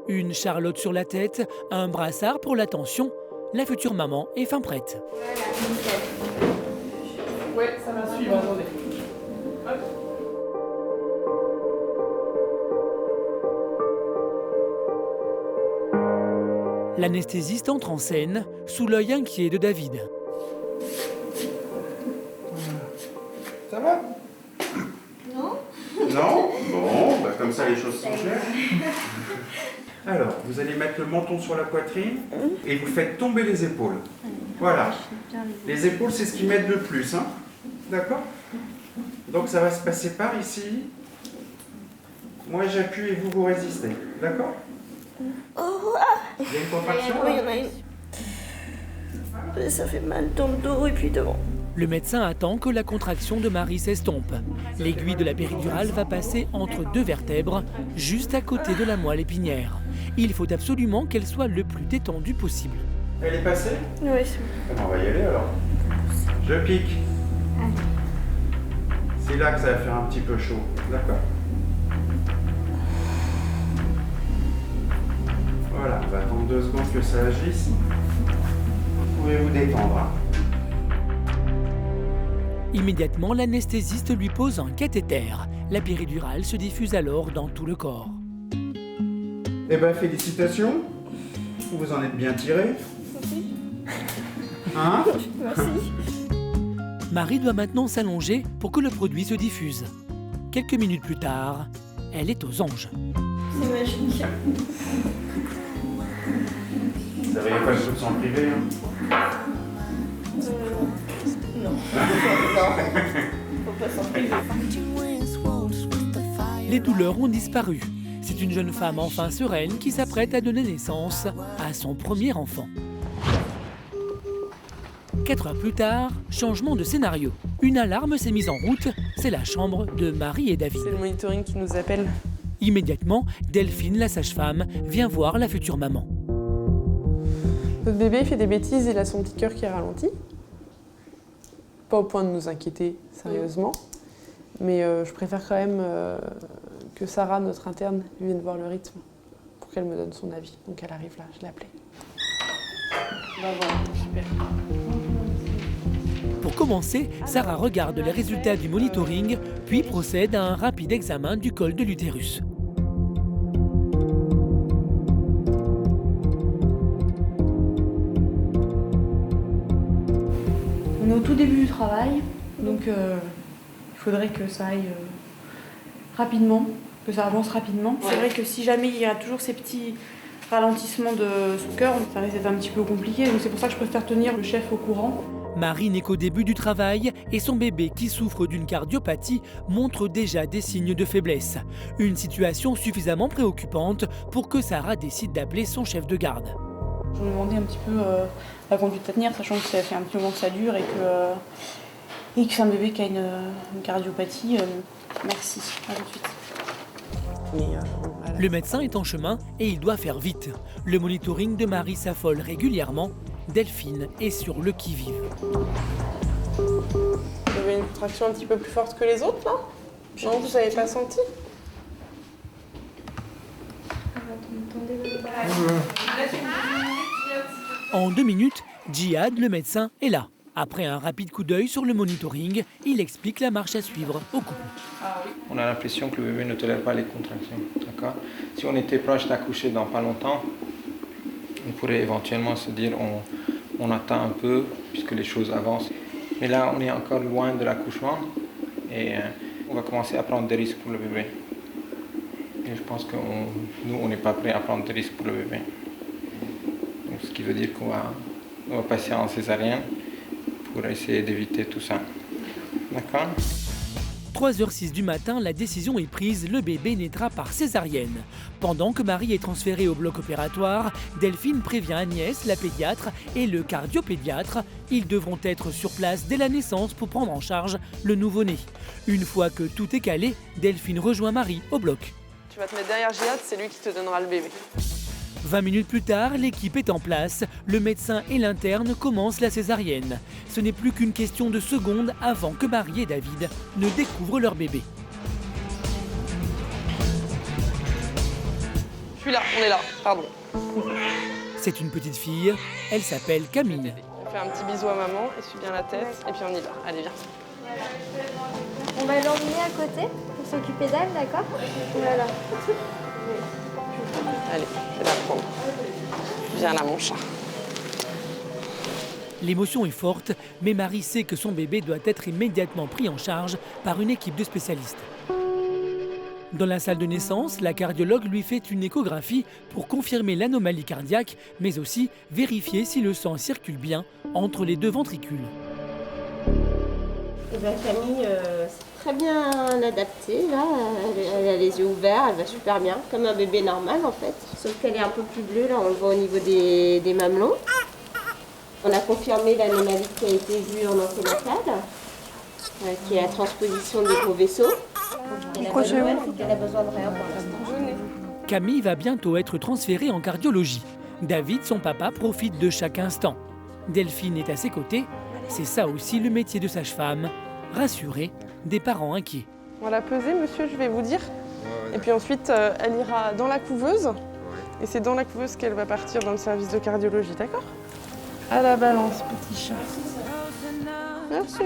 Une charlotte sur la tête, un brassard pour la tension. La future maman est fin prête. Ouais, ça va suivre, attendez. Hop. L'anesthésiste entre en scène, sous l'œil inquiet de David. Ça va? Non. Non? Bon, bah comme ça les choses sont claires. Alors, vous allez mettre le menton sur la poitrine et vous faites tomber les épaules. Voilà. Les épaules, c'est ce qui m'aide le plus, hein? D'accord? Donc ça va se passer par ici. Moi j'appuie et vous résistez. D'accord? Il y a une contraction? Oui, il y en a une. Ça fait mal dans le dos et puis devant. Le médecin attend que la contraction de Marie s'estompe. L'aiguille de la péridurale va passer entre 2 vertèbres, juste à côté de la moelle épinière. Il faut absolument qu'elle soit le plus détendue possible. Elle est passée? Oui, c'est bon. On va y aller alors. Je pique. C'est là que ça va faire un petit peu chaud. D'accord? Voilà, on va attendre 2 secondes que ça agisse. Vous pouvez vous détendre. Hein. Immédiatement, l'anesthésiste lui pose un cathéter. La péridurale se diffuse alors dans tout le corps. Eh ben, félicitations. Vous en êtes bien tiré. Merci. Hein? Merci. Marie doit maintenant s'allonger pour que le produit se diffuse. Quelques minutes plus tard, elle est aux anges. C'est magique. Vous savez pas que je vous en privé, hein? Non. Non. Faut pas s'en priver. Les douleurs ont disparu. C'est une jeune femme enfin sereine qui s'apprête à donner naissance à son premier enfant. 4 heures plus tard, changement de scénario. Une alarme s'est mise en route. C'est la chambre de Marie et David. C'est le monitoring qui nous appelle. Immédiatement, Delphine, la sage-femme, vient voir la future maman. Notre bébé il fait des bêtises, il a son petit cœur qui ralentit. Pas au point de nous inquiéter sérieusement, mais je préfère quand même que Sarah, notre interne, vienne voir le rythme pour qu'elle me donne son avis. Donc elle arrive là, je l'ai appelée. Bah voilà, super. Pour commencer, Sarah regarde les résultats du monitoring, puis procède à un rapide examen du col de l'utérus. On est au tout début du travail, donc il faudrait que ça aille rapidement, que ça avance rapidement. C'est vrai que si jamais il y a toujours ces petits ralentissements de son cœur, ça risque d'être un petit peu compliqué, donc c'est pour ça que je préfère tenir le chef au courant. Marie n'est qu'au début du travail et son bébé qui souffre d'une cardiopathie montre déjà des signes de faiblesse. Une situation suffisamment préoccupante pour que Sarah décide d'appeler son chef de garde. Je me demandais un petit peu la conduite à tenir, sachant que ça fait un petit moment que ça dure et que c'est un bébé qui a une cardiopathie. Merci, à tout de suite. Le médecin est en chemin et il doit faire vite. Le monitoring de Marie s'affole régulièrement. Delphine est sur le qui-vive. Vous avez une contraction un petit peu plus forte que les autres là? Non, vous n'avez pas senti? En 2 minutes, Djihad, le médecin, est là. Après un rapide coup d'œil sur le monitoring, il explique la marche à suivre au couple. On a l'impression que le bébé ne tolère pas les contractions. D'accord ? Si on était proche d'accoucher dans pas longtemps, on pourrait éventuellement se dire on attend un peu puisque les choses avancent. Mais là, on est encore loin de l'accouchement et on va commencer à prendre des risques pour le bébé. Et je pense que nous, on n'est pas prêts à prendre des risques pour le bébé. Donc, ce qui veut dire qu'on va passer en césarienne pour essayer d'éviter tout ça. D'accord ? 3h06 du matin, la décision est prise, le bébé naîtra par césarienne. Pendant que Marie est transférée au bloc opératoire, Delphine prévient Agnès, la pédiatre, et le cardiopédiatre. Ils devront être sur place dès la naissance pour prendre en charge le nouveau-né. Une fois que tout est calé, Delphine rejoint Marie au bloc. Tu vas te mettre derrière Djihad, c'est lui qui te donnera le bébé. 20 minutes plus tard, l'équipe est en place. Le médecin et l'interne commencent la césarienne. Ce n'est plus qu'une question de secondes avant que Marie et David ne découvrent leur bébé. Je suis là, on est là, pardon. C'est une petite fille, elle s'appelle Camille. On fait un petit bisou à maman, essuie bien la tête, et puis on y va. Allez, viens. On va l'emmener à côté pour s'occuper d'elle, d'accord? Voilà. Allez, je vais la prendre. Viens là, mon chat. L'émotion est forte, mais Marie sait que son bébé doit être immédiatement pris en charge par une équipe de spécialistes. Dans la salle de naissance, la cardiologue lui fait une échographie pour confirmer l'anomalie cardiaque, mais aussi vérifier si le sang circule bien entre les 2 ventricules. Et bien Camille, c'est très bien adapté, là. Elle a les yeux ouverts, elle va super bien, comme un bébé normal en fait. Sauf qu'elle est un peu plus bleue, là on le voit au niveau des mamelons. On a confirmé l'anomalie qui a été vue en anténatale, qui est la transposition des gros vaisseaux. Et la bonne nouvelle, c'est qu'elle a besoin de rien pour l'instant. Camille va bientôt être transférée en cardiologie. David, son papa, profite de chaque instant. Delphine est à ses côtés. C'est ça aussi le métier de sage-femme. Rassurer des parents inquiets. On va la peser, monsieur, je vais vous dire. Et puis ensuite, elle ira dans la couveuse. Et c'est dans la couveuse qu'elle va partir dans le service de cardiologie, d'accord? À la balance, petit chat. Merci.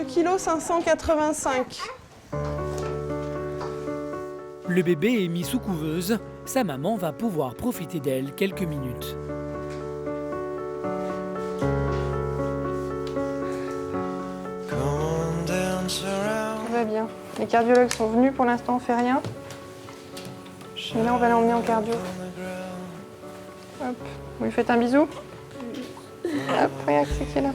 2,585 kg. Le bébé est mis sous couveuse. Sa maman va pouvoir profiter d'elle quelques minutes. Tout va bien. Les cardiologues sont venus, pour l'instant on fait rien. Et là on va l'emmener en cardio. Hop. Vous lui faites un bisou? Hop, regarde c'est qui est là.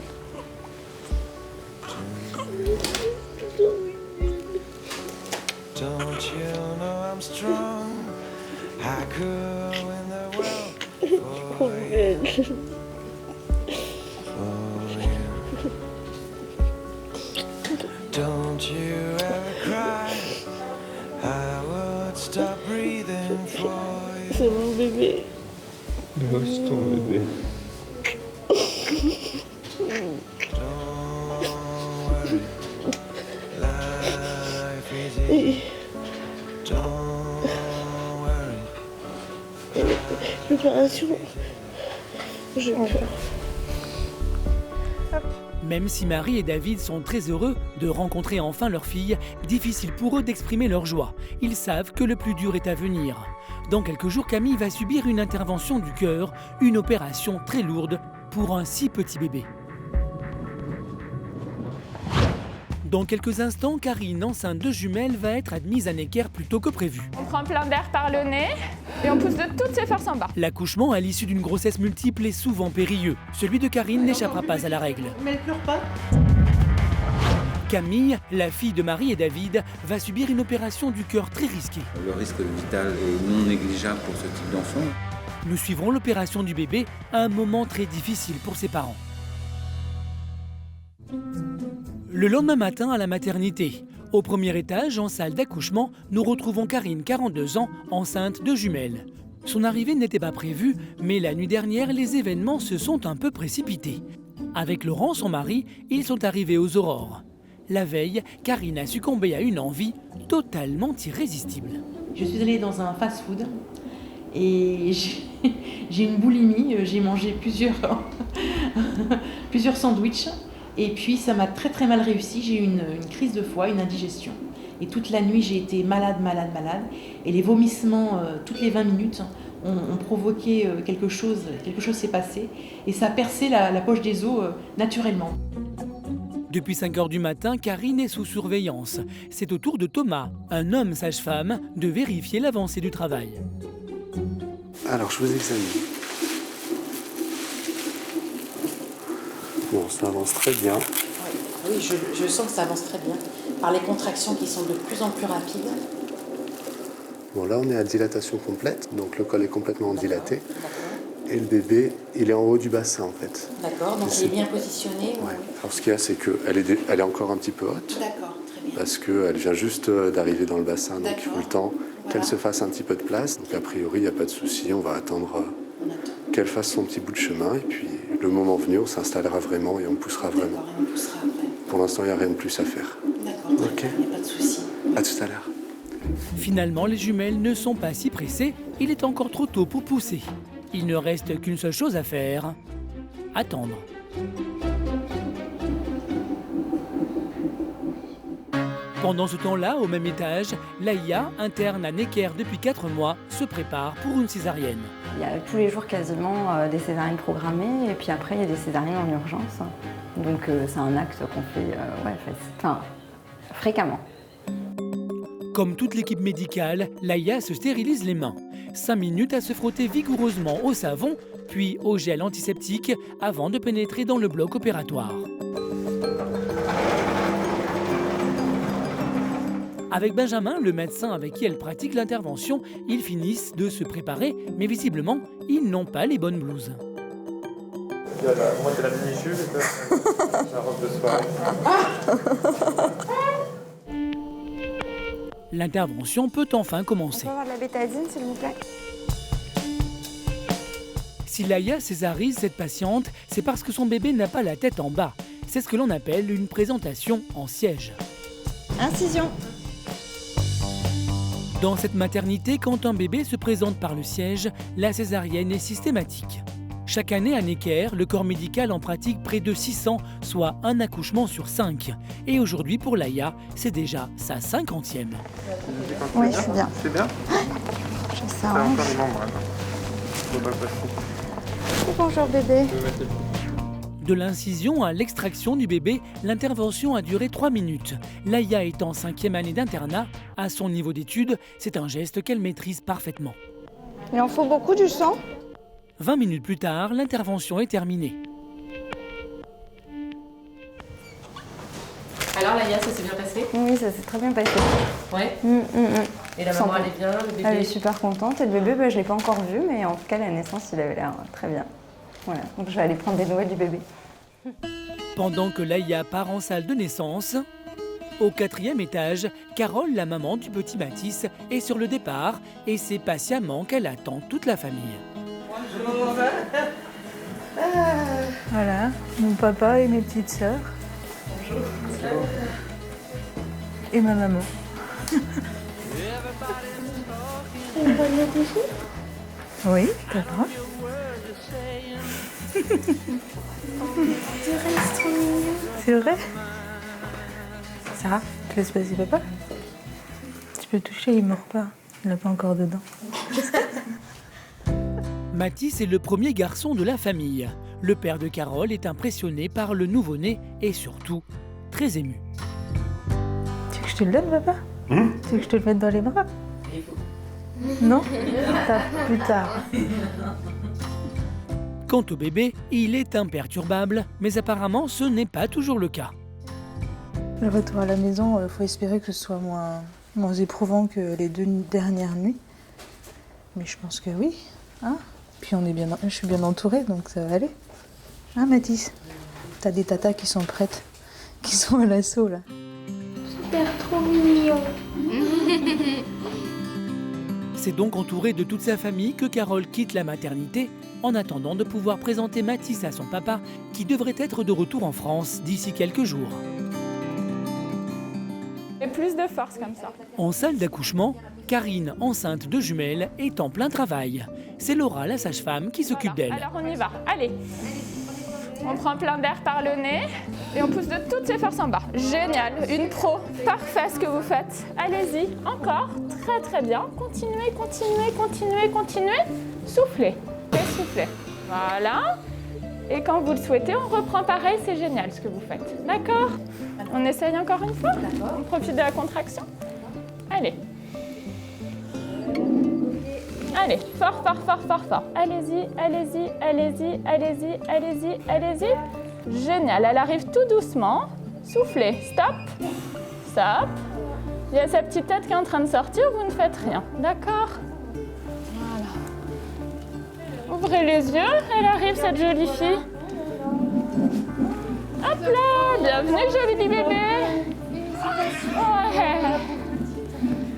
bébé. L'opération, j'ai peur. Même si Marie et David sont très heureux de rencontrer enfin leur fille, difficile pour eux d'exprimer leur joie. Ils savent que le plus dur est à venir. Dans quelques jours, Camille va subir une intervention du cœur, une opération très lourde pour un si petit bébé. Dans quelques instants, Karine, enceinte de jumelles, va être admise à Necker plus tôt que prévu. On prend plein d'air par le nez et on pousse de toutes ses forces en bas. L'accouchement à l'issue d'une grossesse multiple est souvent périlleux. Celui de Karine n'échappera pas à la règle. Mais elle pleure pas. Camille, la fille de Marie et David, va subir une opération du cœur très risquée. Le risque vital est non négligeable pour ce type d'enfant. Nous suivrons l'opération du bébé à un moment très difficile pour ses parents. Le lendemain matin à la maternité, au premier étage, en salle d'accouchement, nous retrouvons Karine, 42 ans, enceinte de jumelles. Son arrivée n'était pas prévue, mais la nuit dernière, les événements se sont un peu précipités. Avec Laurent, son mari, ils sont arrivés aux aurores. La veille, Karine a succombé à une envie totalement irrésistible. Je suis allée dans un fast-food et j'ai une boulimie, j'ai mangé plusieurs sandwichs. Et puis ça m'a très mal réussi, j'ai eu une crise de foie, une indigestion. Et toute la nuit j'ai été malade. Et les vomissements toutes les 20 minutes ont provoqué quelque chose s'est passé. Et ça a percé la poche des os naturellement. Depuis 5 h du matin, Karine est sous surveillance. C'est au tour de Thomas, un homme sage-femme, de vérifier l'avancée du travail. Alors je vous examine. Bon, ça avance très bien. Oui, je sens que ça avance très bien. Par les contractions qui sont de plus en plus rapides. Bon, là, on est à dilatation complète, donc le col est complètement dilaté. Et le bébé, il est en haut du bassin, en fait. D'accord, donc il est bien positionné. Ouais. Alors, ce qu'il y a, c'est qu'elle est encore un petit peu haute. D'accord, très bien. Parce qu'elle vient juste d'arriver dans le bassin, donc il faut le temps qu'elle se fasse un petit peu de place. Donc, a priori, il n'y a pas de souci, on va attendre qu'elle fasse son petit bout de chemin. Et puis, le moment venu, on s'installera vraiment et on poussera vraiment. Pour l'instant, il n'y a rien de plus à faire. D'accord, il n'y a pas de souci. À tout à l'heure. Finalement, les jumelles ne sont pas si pressées. Il est encore trop tôt pour pousser. Il ne reste qu'une seule chose à faire, attendre. Pendant ce temps-là, au même étage, Laïa, interne à Necker depuis 4 mois, se prépare pour une césarienne. Il y a tous les jours quasiment des césariennes programmées et puis après il y a des césariennes en urgence. Donc c'est un acte qu'on fait fréquemment. Comme toute l'équipe médicale, Laïa se stérilise les mains. 5 minutes à se frotter vigoureusement au savon, puis au gel antiseptique avant de pénétrer dans le bloc opératoire. Avec Benjamin, le médecin avec qui elle pratique l'intervention, ils finissent de se préparer, mais visiblement, ils n'ont pas les bonnes blouses. Moi, t'es la mini-jupe et la robe de soirée. L'intervention peut enfin commencer. On peut avoir de la bétadine, s'il vous plaît? Si Laïa césarise cette patiente, c'est parce que son bébé n'a pas la tête en bas. C'est ce que l'on appelle une présentation en siège. Incision. Dans cette maternité, quand un bébé se présente par le siège, la césarienne est systématique. Chaque année à Necker, le corps médical en pratique près de 600, soit un accouchement sur 5. Et aujourd'hui, pour Laïa, c'est déjà sa 50e. Oui, je suis bien. C'est bien? Je ça. Encore des membres. Bonjour bébé. De l'incision à l'extraction du bébé, l'intervention a duré 3 minutes. Laïa est en 5e année d'internat. À son niveau d'études, c'est un geste qu'elle maîtrise parfaitement. Il en faut beaucoup du sang? 20 minutes plus tard, l'intervention est terminée. Alors Laïa, ça s'est bien passé? Oui, ça s'est très bien passé. Ouais. Et la maman, elle est bien, le bébé? Elle est super contente. Et le bébé, je ne l'ai pas encore vu, mais en tout cas, la naissance, il avait l'air très bien. Voilà, donc je vais aller prendre des nouvelles du bébé. Pendant que Laïa part en salle de naissance, au 4e étage, Carole, la maman du petit Mathis, est sur le départ et c'est patiemment qu'elle attend toute la famille. Bonjour. Voilà, mon papa et mes petites sœurs. Bonjour. Et ma maman. On va le mettre ici? Oui, t'as le droit. C'est vrai? Sarah, tu laisses passer papa? Tu peux toucher, il mord pas. Il n'a pas encore dedans. Mathis est le premier garçon de la famille. Le père de Carole est impressionné par le nouveau-né et surtout très ému. Tu veux que je te le donne, papa? Tu veux que je te le mette dans les bras? Non? Plus tard. Quant au bébé, il est imperturbable, mais apparemment ce n'est pas toujours le cas. Le retour à la maison, il faut espérer que ce soit moins éprouvant que les 2 dernières nuits. Mais je pense que oui. Hein? Puis je suis bien entourée, donc ça va aller. Hein, Mathis? T'as des tatas qui sont prêtes, qui sont à l'assaut, là. Super, trop mignon. C'est donc entouré de toute sa famille que Carole quitte la maternité en attendant de pouvoir présenter Mathis à son papa qui devrait être de retour en France d'ici quelques jours. Et plus de force comme ça. En salle d'accouchement, Karine, enceinte de jumelles, est en plein travail. C'est Laura, la sage-femme, qui s'occupe d'elle. Alors on y va, allez. On prend plein d'air par le nez et on pousse de toutes ses forces en bas. Génial, une pro, parfait ce que vous faites. Allez-y, encore, très très bien. Continuez, continuez, continuez, continuez. Soufflez, et soufflez. Voilà. Et quand vous le souhaitez, on reprend pareil, c'est génial ce que vous faites. D'accord? On essaye encore une fois? On profite de la contraction? Allez. Allez, fort, fort, fort, fort, fort. Allez-y, allez-y, allez-y, allez-y, allez-y, allez-y. Génial, elle arrive tout doucement. Soufflez, stop, stop. Il y a sa petite tête qui est en train de sortir, vous ne faites rien. D'accord? Voilà. Ouvrez les yeux, elle arrive cette jolie fille. Hop là, bienvenue joli bébé. Ouais.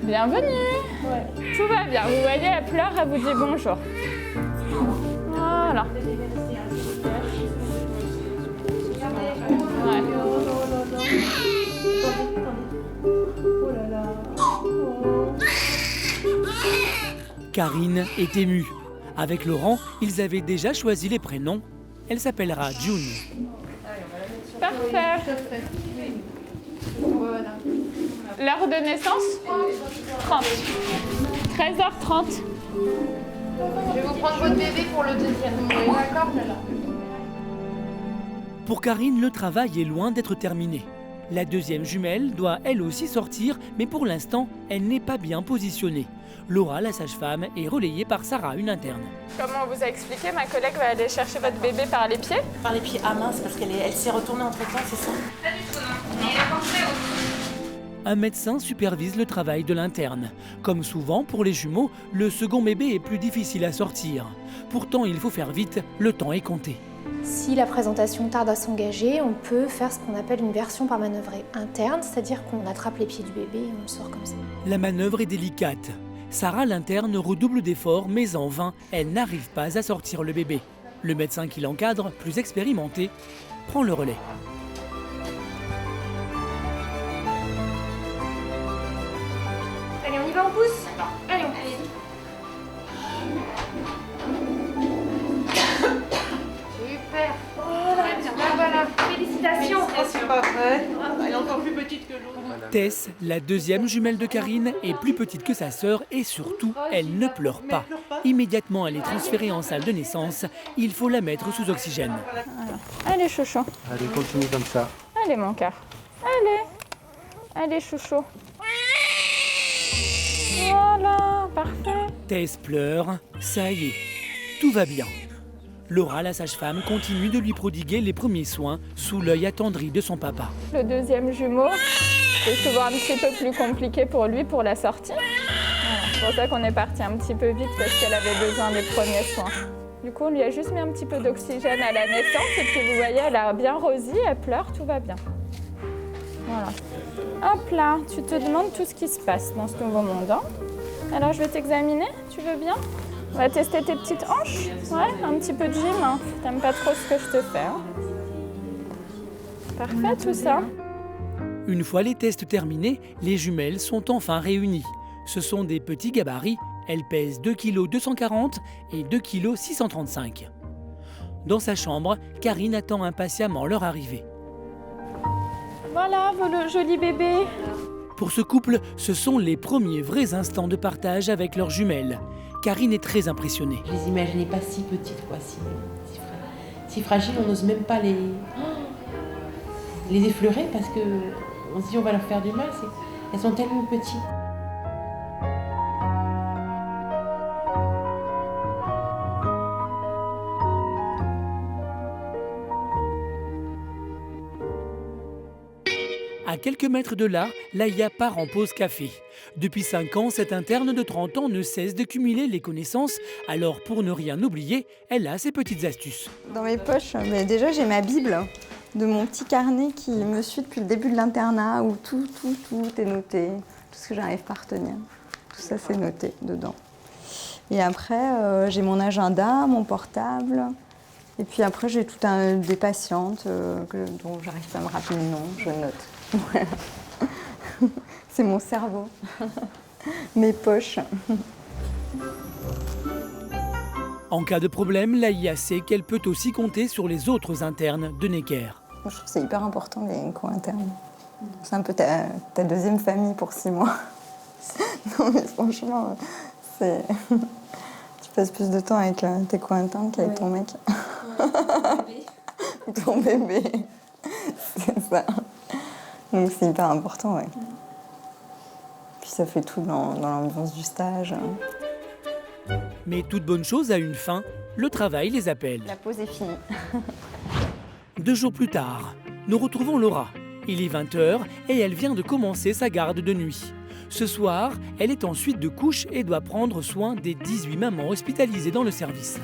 Bienvenue. Tout va bien. Vous voyez, elle pleure, elle vous dit bonjour. Voilà. Karine est émue. Avec Laurent, ils avaient déjà choisi les prénoms. Elle s'appellera June. Parfait. L'heure de naissance 30. 13h30. Je vais vous prendre votre bébé pour le deuxième. D'accord, là. Pour Karine, le travail est loin d'être terminé. La deuxième jumelle doit elle aussi sortir, mais pour l'instant, elle n'est pas bien positionnée. Laura, la sage-femme, est relayée par Sarah, une interne. Comme on vous a expliqué, ma collègue va aller chercher votre bébé par les pieds. Par les pieds, ah mince, parce qu'elle s'est retournée entre-temps, c'est ça? Pas du tout, non. Mais pensez au... Un médecin supervise le travail de l'interne. Comme souvent pour les jumeaux, le second bébé est plus difficile à sortir. Pourtant, il faut faire vite, le temps est compté. Si la présentation tarde à s'engager, on peut faire ce qu'on appelle une version par manœuvrée interne, c'est-à-dire qu'on attrape les pieds du bébé et on le sort comme ça. La manœuvre est délicate. Sarah, l'interne, redouble d'efforts, mais en vain, elle n'arrive pas à sortir le bébé. Le médecin qui l'encadre, plus expérimenté, prend le relais. Allez, on y va, on pousse? Allez, on pousse. Super. Très bien. Ah, voilà. Félicitations. C'est pas vrai. Elle est encore plus petite que l'autre. Tess, la deuxième jumelle de Karine, est plus petite que sa sœur et surtout, elle ne pleure pas. Immédiatement, elle est transférée en salle de naissance. Il faut la mettre sous oxygène. Allez, chouchou. Allez, continue comme ça. Allez, mon cœur. Allez. Allez, chouchou. Voilà, parfait. Tess pleure, ça y est, tout va bien. Laura, la sage-femme, continue de lui prodiguer les premiers soins sous l'œil attendri de son papa. Le deuxième jumeau, c'est souvent un petit peu plus compliqué pour lui pour la sortie. Voilà, c'est pour ça qu'on est parti un petit peu vite parce qu'elle avait besoin des premiers soins. Du coup, on lui a juste mis un petit peu d'oxygène à la naissance et puis vous voyez, elle a bien rosy, elle pleure, tout va bien. Voilà. Hop là, tu te demandes tout ce qui se passe dans ce nouveau monde. Hein? Alors, je vais t'examiner, tu veux bien? On va tester tes petites hanches. Ouais, un petit peu de gym. Hein. T'aimes pas trop ce que je te fais. Hein. Parfait tout ça. Une fois les tests terminés, les jumelles sont enfin réunies. Ce sont des petits gabarits. Elles pèsent 2 kg 240 et 2 kg 635. Dans sa chambre, Karine attend impatiemment leur arrivée. Voilà, vos jolis bébés. Pour ce couple, ce sont les premiers vrais instants de partage avec leurs jumelles. Karine est très impressionnée. Je les imaginais pas si petites, quoi, si fragiles, on n'ose même pas les effleurer parce que on se dit on va leur faire du mal. Elles sont tellement petites. À quelques mètres de là, Laïa part en pause café. Depuis 5 ans, cette interne de 30 ans ne cesse de cumuler les connaissances. Alors, pour ne rien oublier, elle a ses petites astuces. Dans mes poches, mais déjà j'ai ma Bible de mon petit carnet qui me suit depuis le début de l'internat où tout est noté, tout ce que j'arrive pas à retenir. Tout ça c'est noté dedans. Et après, j'ai mon agenda, mon portable. Et puis après, j'ai des patientes dont j'arrive pas à me rappeler le nom, je note. Voilà. C'est mon cerveau, mes poches. En cas de problème, Laïa sait qu'elle peut aussi compter sur les autres internes de Necker. Moi, je trouve que c'est hyper important les co-internes. C'est un peu ta deuxième famille pour 6 mois. Non mais franchement, tu passes plus de temps avec tes co-internes qu'avec ton mec. Ton bébé. C'est ça. Donc c'est hyper important, ouais. Puis ça fait tout dans l'ambiance du stage. Mais toute bonne chose a une fin, le travail les appelle. La pause est finie. 2 jours plus tard, nous retrouvons Laura. Il est 20h et elle vient de commencer sa garde de nuit. Ce soir, elle est en suite de couche et doit prendre soin des 18 mamans hospitalisées dans le service.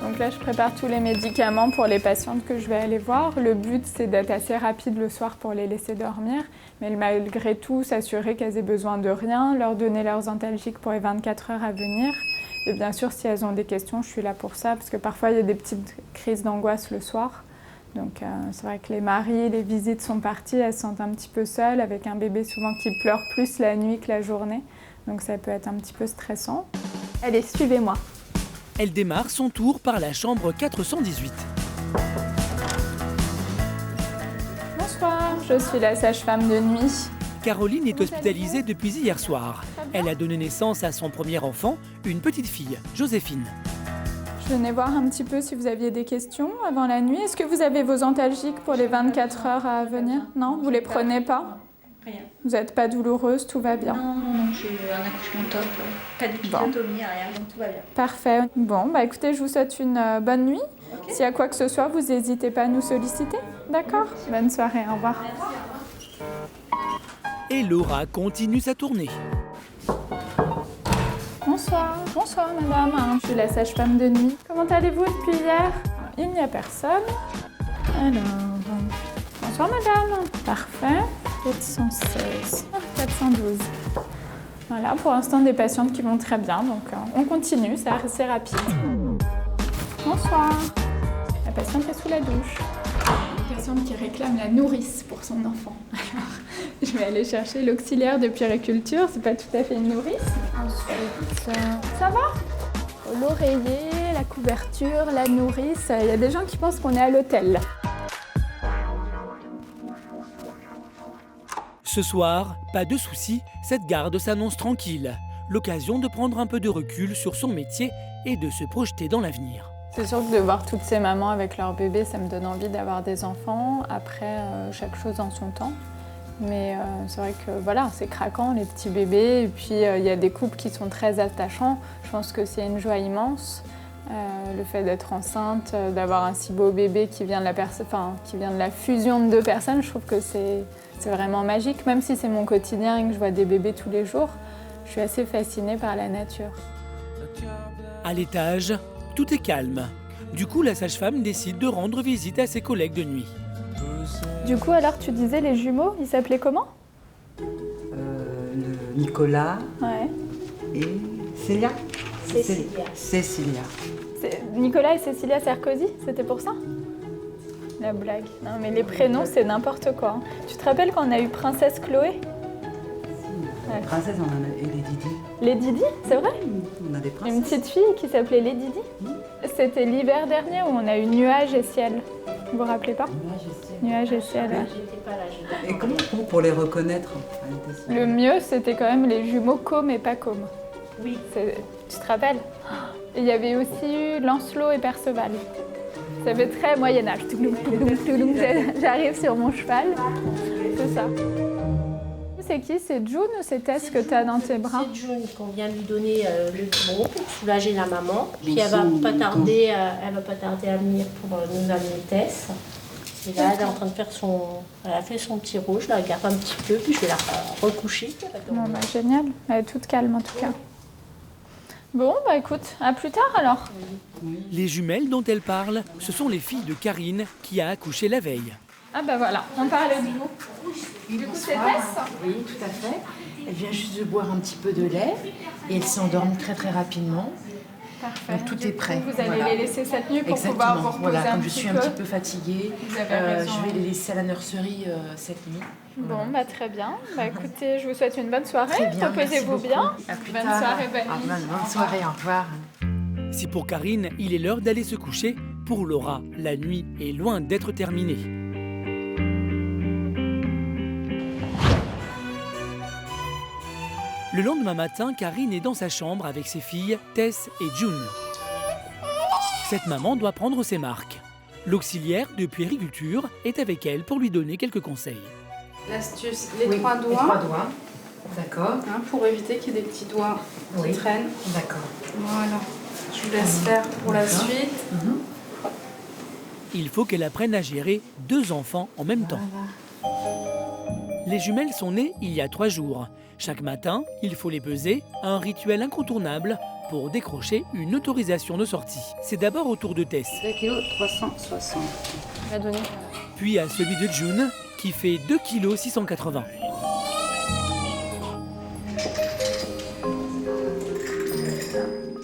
Donc là, je prépare tous les médicaments pour les patientes que je vais aller voir. Le but, c'est d'être assez rapide le soir pour les laisser dormir, mais malgré tout, s'assurer qu'elles aient besoin de rien, leur donner leurs antalgiques pour les 24 heures à venir. Et bien sûr, si elles ont des questions, je suis là pour ça, parce que parfois, il y a des petites crises d'angoisse le soir. Donc c'est vrai que les maris, les visites sont parties, elles se sentent un petit peu seules, avec un bébé souvent qui pleure plus la nuit que la journée. Donc ça peut être un petit peu stressant. Allez, suivez-moi. Elle démarre son tour par la chambre 418. Bonsoir, je suis la sage-femme de nuit. Caroline est hospitalisée depuis hier soir. Elle a donné naissance à son premier enfant, une petite fille, Joséphine. Je venais voir un petit peu si vous aviez des questions avant la nuit. Est-ce que vous avez vos antalgiques pour les 24 heures à venir? Non, vous les prenez pas? Rien. Vous n'êtes pas douloureuse, tout va bien? Non, j'ai un accouchement top. Pas d'épisiotomie, rien, donc tout va bien. Parfait. Bon, bah écoutez, je vous souhaite une bonne nuit. Okay. S'il y a quoi que ce soit, vous n'hésitez pas à nous solliciter. D'accord? Bonne soirée, au revoir. Et Laura continue sa tournée. Bonsoir madame, je suis la sage-femme de nuit. Comment allez-vous depuis hier? Il n'y a personne. Alors, bonsoir madame. Parfait. 416, 412. Voilà, pour l'instant des patientes qui vont très bien, donc on continue, c'est assez rapide. Bonsoir. La patiente est sous la douche. Une patiente qui réclame la nourrice pour son enfant. Alors, je vais aller chercher l'auxiliaire de puériculture, c'est pas tout à fait une nourrice. Ensuite, ça va? L'oreiller, la couverture, la nourrice, il y a des gens qui pensent qu'on est à l'hôtel. Ce soir, pas de soucis, cette garde s'annonce tranquille. L'occasion de prendre un peu de recul sur son métier et de se projeter dans l'avenir. C'est sûr que de voir toutes ces mamans avec leurs bébés, ça me donne envie d'avoir des enfants. Après, chaque chose en son temps. Mais c'est vrai que voilà, c'est craquant, les petits bébés. Et puis, il y a des couples qui sont très attachants. Je pense que c'est une joie immense. Le fait d'être enceinte, d'avoir un si beau bébé qui vient de la fusion de 2 personnes, je trouve que c'est vraiment magique. Même si c'est mon quotidien et que je vois des bébés tous les jours, je suis assez fascinée par la nature. À l'étage, tout est calme. Du coup, la sage-femme décide de rendre visite à ses collègues de nuit. Du coup, alors tu disais les jumeaux, ils s'appelaient comment? Nicolas ouais. Et Célia. Cécilia. Nicolas et Cécilia Sarkozy, c'était pour ça? La blague. Non mais les prénoms c'est n'importe quoi. Hein. Tu te rappelles quand on a eu Princesse Chloé? Princesse, on en a et les Didi. Les Didi, c'est vrai? On a des princesses. Une petite fille qui s'appelait les Didi. C'était l'hiver dernier où on a eu Nuages et Ciel. Vous vous rappelez pas? Nuages et Ciel. Ouais. Et comment on fait pour les reconnaître? Le mieux c'était quand même les jumeaux Com et pas Com. Oui. Tu te rappelles? Et il y avait aussi eu Lancelot et Perceval. Ça fait très Moyen-Âge. J'arrive sur mon cheval. C'est ça. C'est qui? C'est June ou c'est Tess que tu as dans tes bras? C'est June qu'on vient lui donner le biberon pour soulager la maman. Puis elle va pas tarder à venir pour nous amener Tess. Et là, elle est en train de faire elle a fait son petit rouge, là, elle garde un petit peu, puis je vais la recoucher. Bon, bah, génial. Elle est toute calme en tout cas. Bon, bah écoute, à plus tard alors. Les jumelles dont elle parle, ce sont les filles de Karine qui a accouché la veille. Ah bah voilà, on parlait de vous. Du coup, c'est Tess? Oui, tout à fait. Elle vient juste de boire un petit peu de lait et elle s'endorme très très rapidement. Parfait. Donc tout est prêt. Vous allez les laisser cette nuit pour pouvoir vous reposer voilà, un comme petit je suis peu. un petit peu fatiguée, Vous avez raison. je vais les laisser à la nurserie cette nuit. Bon, bah très bien. Bah écoutez, je vous souhaite une bonne soirée. Très bien, Reposez-vous bien. À plus bonne tard. soirée, bonne nuit. Bonne soirée, au revoir. Si pour Karine, il est l'heure d'aller se coucher, pour Laura, la nuit est loin d'être terminée. Le lendemain matin, Karine est dans sa chambre avec ses filles, Tess et June. Cette maman doit prendre ses marques. L'auxiliaire de puériculture est avec elle pour lui donner quelques conseils. L'astuce, les trois doigts. Les 3 doigts, d'accord. Hein, pour éviter qu'il y ait des petits doigts qui traînent. D'accord. Voilà. Je vous laisse faire pour la suite. Il faut qu'elle apprenne à gérer 2 enfants en même temps. Les jumelles sont nées il y a 3 jours. Chaque matin, il faut les peser, un rituel incontournable pour décrocher une autorisation de sortie. C'est d'abord au tour de Tess. 2 kg 360. La donner. Puis à celui de June, qui fait 2 kg 680.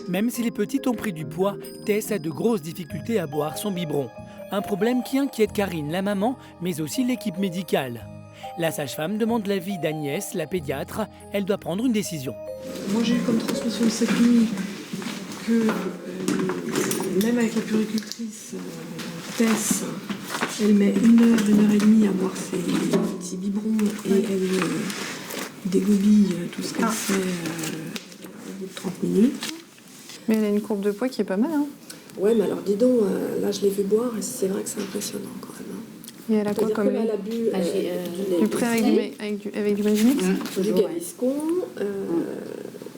Même si les petites ont pris du poids, Tess a de grosses difficultés à boire son biberon. Un problème qui inquiète Karine, la maman, mais aussi l'équipe médicale. La sage-femme demande l'avis d'Agnès, la pédiatre. Elle doit prendre une décision. Moi, j'ai eu comme transmission de cette nuit que même avec la puéricultrice Tess, elle met 1 heure, 1 heure et demie à boire ses petits biberons et elle dégobille tout ce qu'elle fait au bout de 30 minutes. Mais elle a une courbe de poids qui est pas mal. Hein. Ouais, mais alors dis donc, là je l'ai vu boire et c'est vrai que c'est impressionnant quand même. Et elle a quoi comme elle a bu du prêt avec du Magimix du Gaviscon.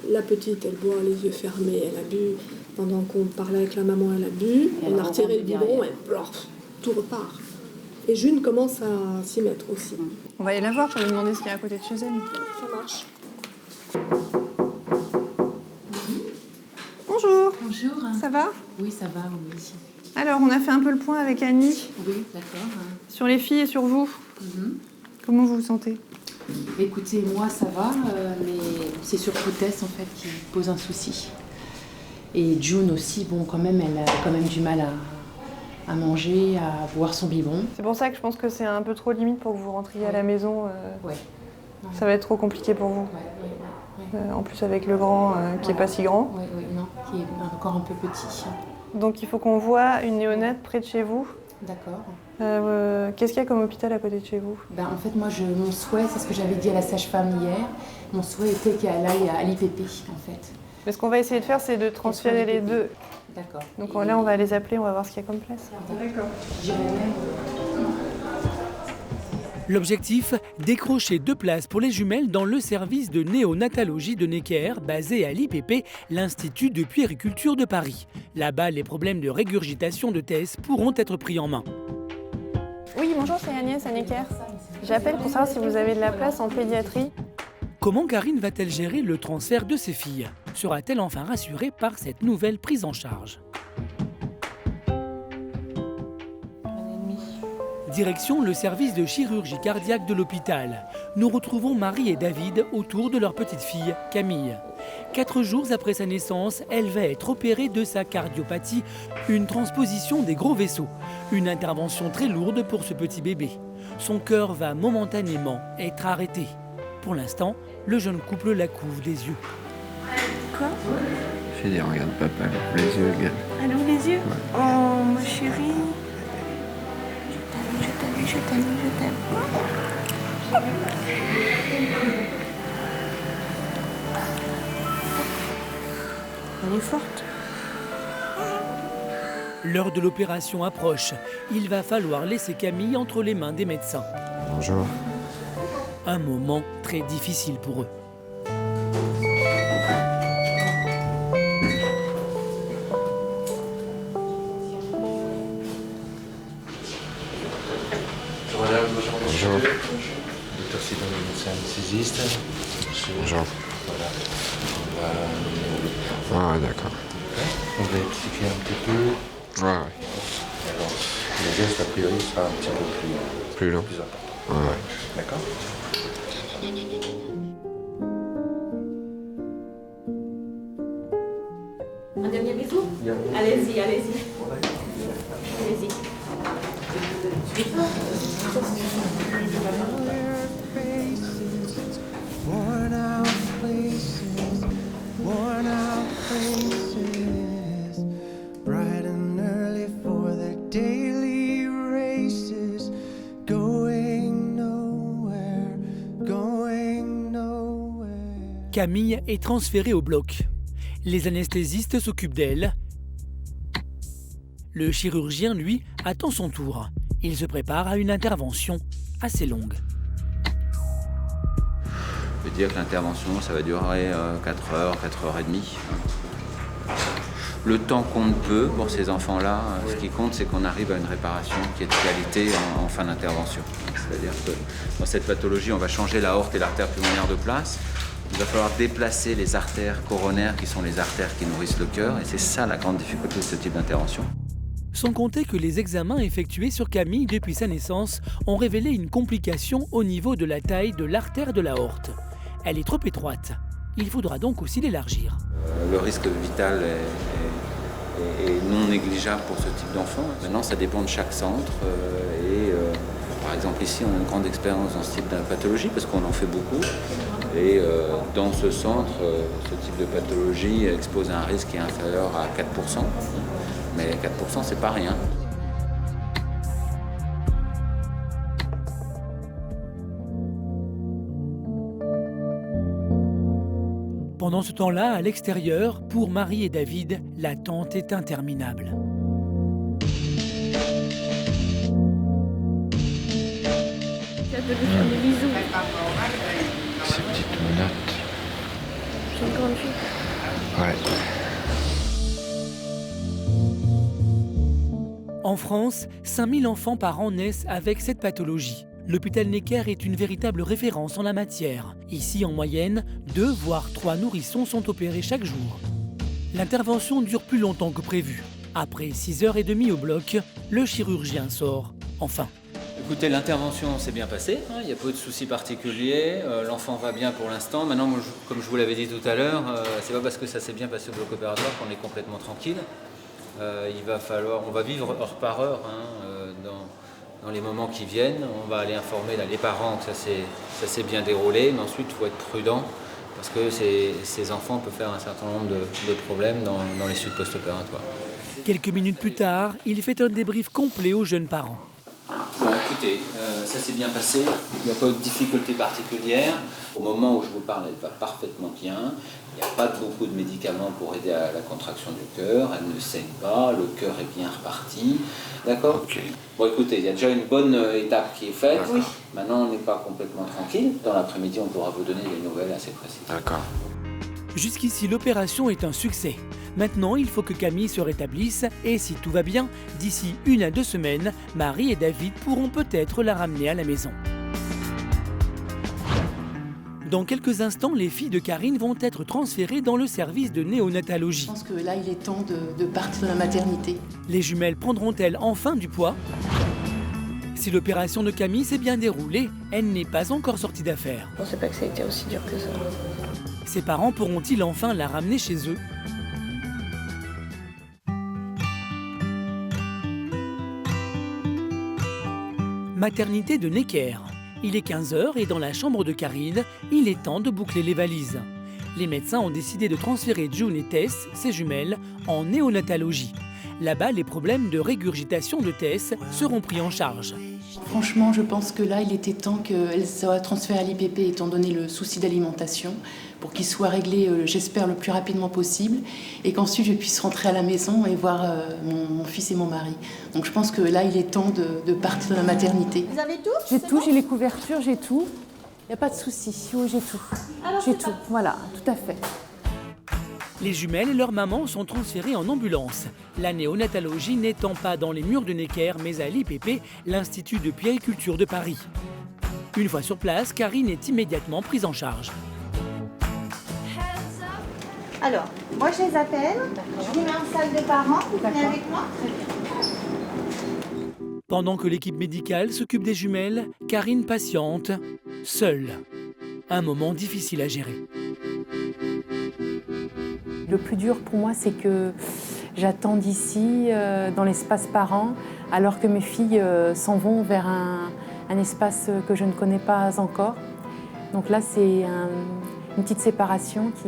La petite, elle boit les yeux fermés. Elle a bu, pendant qu'on parlait avec la maman, elle a bu. On a retiré le biberon et tout repart. Et June commence à s'y mettre aussi. On va aller la voir pour lui demander ce qu'il y a à côté de chez elle. Ça marche. Bonjour. Bonjour. Ça va? Oui, ça va, oui. Alors, on a fait un peu le point avec Annie. Oui, d'accord. Sur les filles et sur vous. Comment vous vous sentez? Écoutez, moi ça va, mais c'est surtout Tess en fait qui pose un souci. Et June aussi, bon quand même, elle a quand même du mal à manger, à boire son biberon. C'est pour ça que je pense que c'est un peu trop limite pour que vous rentriez à la maison. Ouais. Ça va être trop compliqué pour vous. En plus avec le grand qui est pas si grand. Oui, non, qui est encore un peu petit. Donc il faut qu'on voit une néonate près de chez vous. D'accord. Qu'est-ce qu'il y a comme hôpital à côté de chez vous? En fait, moi, mon souhait, c'est ce que j'avais dit à la sage-femme hier, mon souhait était qu'elle aille à l'IPP, en fait. Mais ce qu'on va essayer de faire, c'est de transférer les deux. D'accord. Donc là, on va les appeler, on va voir ce qu'il y a comme place. D'accord. L'objectif, décrocher 2 places pour les jumelles dans le service de néonatologie de Necker, basé à l'IPP, l'Institut de puériculture de Paris. Là-bas, les problèmes de régurgitation de Tess pourront être pris en main. Oui, bonjour, c'est Agnès à Necker. J'appelle pour savoir si vous avez de la place en pédiatrie. Comment Karine va-t-elle gérer le transfert de ses filles? Sera-t-elle enfin rassurée par cette nouvelle prise en charge? Direction le service de chirurgie cardiaque de l'hôpital. Nous retrouvons Marie et David autour de leur petite fille, Camille. 4 jours après sa naissance, elle va être opérée de sa cardiopathie, une transposition des gros vaisseaux. Une intervention très lourde pour ce petit bébé. Son cœur va momentanément être arrêté. Pour l'instant, le jeune couple la couvre des yeux. Quoi? Fais des regarde papa, les yeux, regarde. Elle ouvre les yeux? Ouais. Oh, ma chérie. Je t'aime, je t'aime, je t'aime. Elle est forte. L'heure de l'opération approche. Il va falloir laisser Camille entre les mains des médecins. Bonjour. Un moment très difficile pour eux. Bonjour. Docteur Sidon, c'est anesthésiste. Bonjour. Voilà. Ah, d'accord. On va expliquer un petit peu. Ouais. Alors, le geste, a priori, sera un petit peu plus long. Plus important. Ouais. D'accord. Un dernier bisou? Allez-y, allez-y. Allez-y. Camille est transférée au bloc. Les anesthésistes s'occupent d'elle. Le chirurgien, lui, attend son tour. Il se prépare à une intervention assez longue. Je veux dire que l'intervention, ça va durer 4 heures, 4 heures et demie. Le temps qu'on peut pour ces enfants-là, ce qui compte, c'est qu'on arrive à une réparation qui est de qualité en fin d'intervention. C'est-à-dire que dans cette pathologie, on va changer l'aorte et l'artère pulmonaire de place. Il va falloir déplacer les artères coronaires, qui sont les artères qui nourrissent le cœur, et c'est ça la grande difficulté de ce type d'intervention. Sans compter que les examens effectués sur Camille depuis sa naissance ont révélé une complication au niveau de la taille de l'artère de l'aorte. Elle est trop étroite. Il faudra donc aussi l'élargir. Le risque vital est non négligeable pour ce type d'enfant. Maintenant, ça dépend de chaque centre. Par exemple, ici, on a une grande expérience dans ce type de pathologie parce qu'on en fait beaucoup. Et dans ce centre, ce type de pathologie expose à un risque qui est inférieur à 4%. Mais 4%, c'est pas rien. Pendant ce temps-là, à l'extérieur, pour Marie et David, l'attente est interminable. Des bisous. Ces petites menottes. C'est une grande fille. Ouais. En France, 5000 enfants par an naissent avec cette pathologie. L'hôpital Necker est une véritable référence en la matière. Ici, en moyenne, 2 voire 3 nourrissons sont opérés chaque jour. L'intervention dure plus longtemps que prévu. Après 6h30 au bloc, le chirurgien sort, enfin. Écoutez, l'intervention s'est bien passée, il n'y a pas de soucis particuliers, l'enfant va bien pour l'instant. Maintenant, moi, comme je vous l'avais dit tout à l'heure, c'est pas parce que ça s'est bien passé au bloc opératoire qu'on est complètement tranquille. On va vivre heure par heure dans les moments qui viennent. On va aller informer les parents que ça s'est bien déroulé, mais ensuite il faut être prudent parce que ces enfants peuvent faire un certain nombre de problèmes dans les suites post-opératoires. Quelques minutes plus tard, il fait un débrief complet aux jeunes parents. Bon, écoutez, ça s'est bien passé, il n'y a pas de difficulté particulière. Au moment où je vous parle, elle va parfaitement bien. Il n'y a pas beaucoup de médicaments pour aider à la contraction du cœur, elle ne saigne pas, le cœur est bien reparti. D'accord ? Okay. Bon, écoutez, il y a déjà une bonne étape qui est faite. Oui. Maintenant, on n'est pas complètement tranquille. Dans l'après-midi, on pourra vous donner des nouvelles assez précises. D'accord. Jusqu'ici, l'opération est un succès. Maintenant, il faut que Camille se rétablisse et si tout va bien, d'ici 1 à 2 semaines, Marie et David pourront peut-être la ramener à la maison. Dans quelques instants, les filles de Karine vont être transférées dans le service de néonatologie. Je pense que là, il est temps de partir de la maternité. Les jumelles prendront-elles enfin du poids ? Si l'opération de Camille s'est bien déroulée, elle n'est pas encore sortie d'affaire. Je ne pensais pas que ça a été aussi dur que ça. Ses parents pourront-ils enfin la ramener chez eux? Maternité de Necker. Il est 15h et dans la chambre de Karine, il est temps de boucler les valises. Les médecins ont décidé de transférer June et Tess, ses jumelles, en néonatologie. Là-bas, les problèmes de régurgitation de Tess seront pris en charge. Franchement, je pense que là, il était temps qu'elle soit transférée à l'IPP étant donné le souci d'alimentation pour qu'il soit réglé, j'espère, le plus rapidement possible et qu'ensuite je puisse rentrer à la maison et voir mon fils et mon mari. Donc je pense que là, il est temps de partir de la maternité. Vous avez tout? J'ai tout, j'ai les couvertures, j'ai tout. Il n'y a pas de souci, oui, j'ai tout. J'ai tout, voilà, tout à fait. Les jumelles et leur maman sont transférées en ambulance. La néonatologie n'étant pas dans les murs de Necker, mais à l'IPP, l'Institut de puériculture de Paris. Une fois sur place, Karine est immédiatement prise en charge. Alors, moi je les appelle, je vous mets en salle de parents, vous venez avec moi. Pendant que l'équipe médicale s'occupe des jumelles, Karine patiente, seule. Un moment difficile à gérer. Le plus dur pour moi, c'est que j'attends d'ici, dans l'espace parent, alors que mes filles s'en vont vers un espace que je ne connais pas encore. Donc là, c'est une petite séparation qui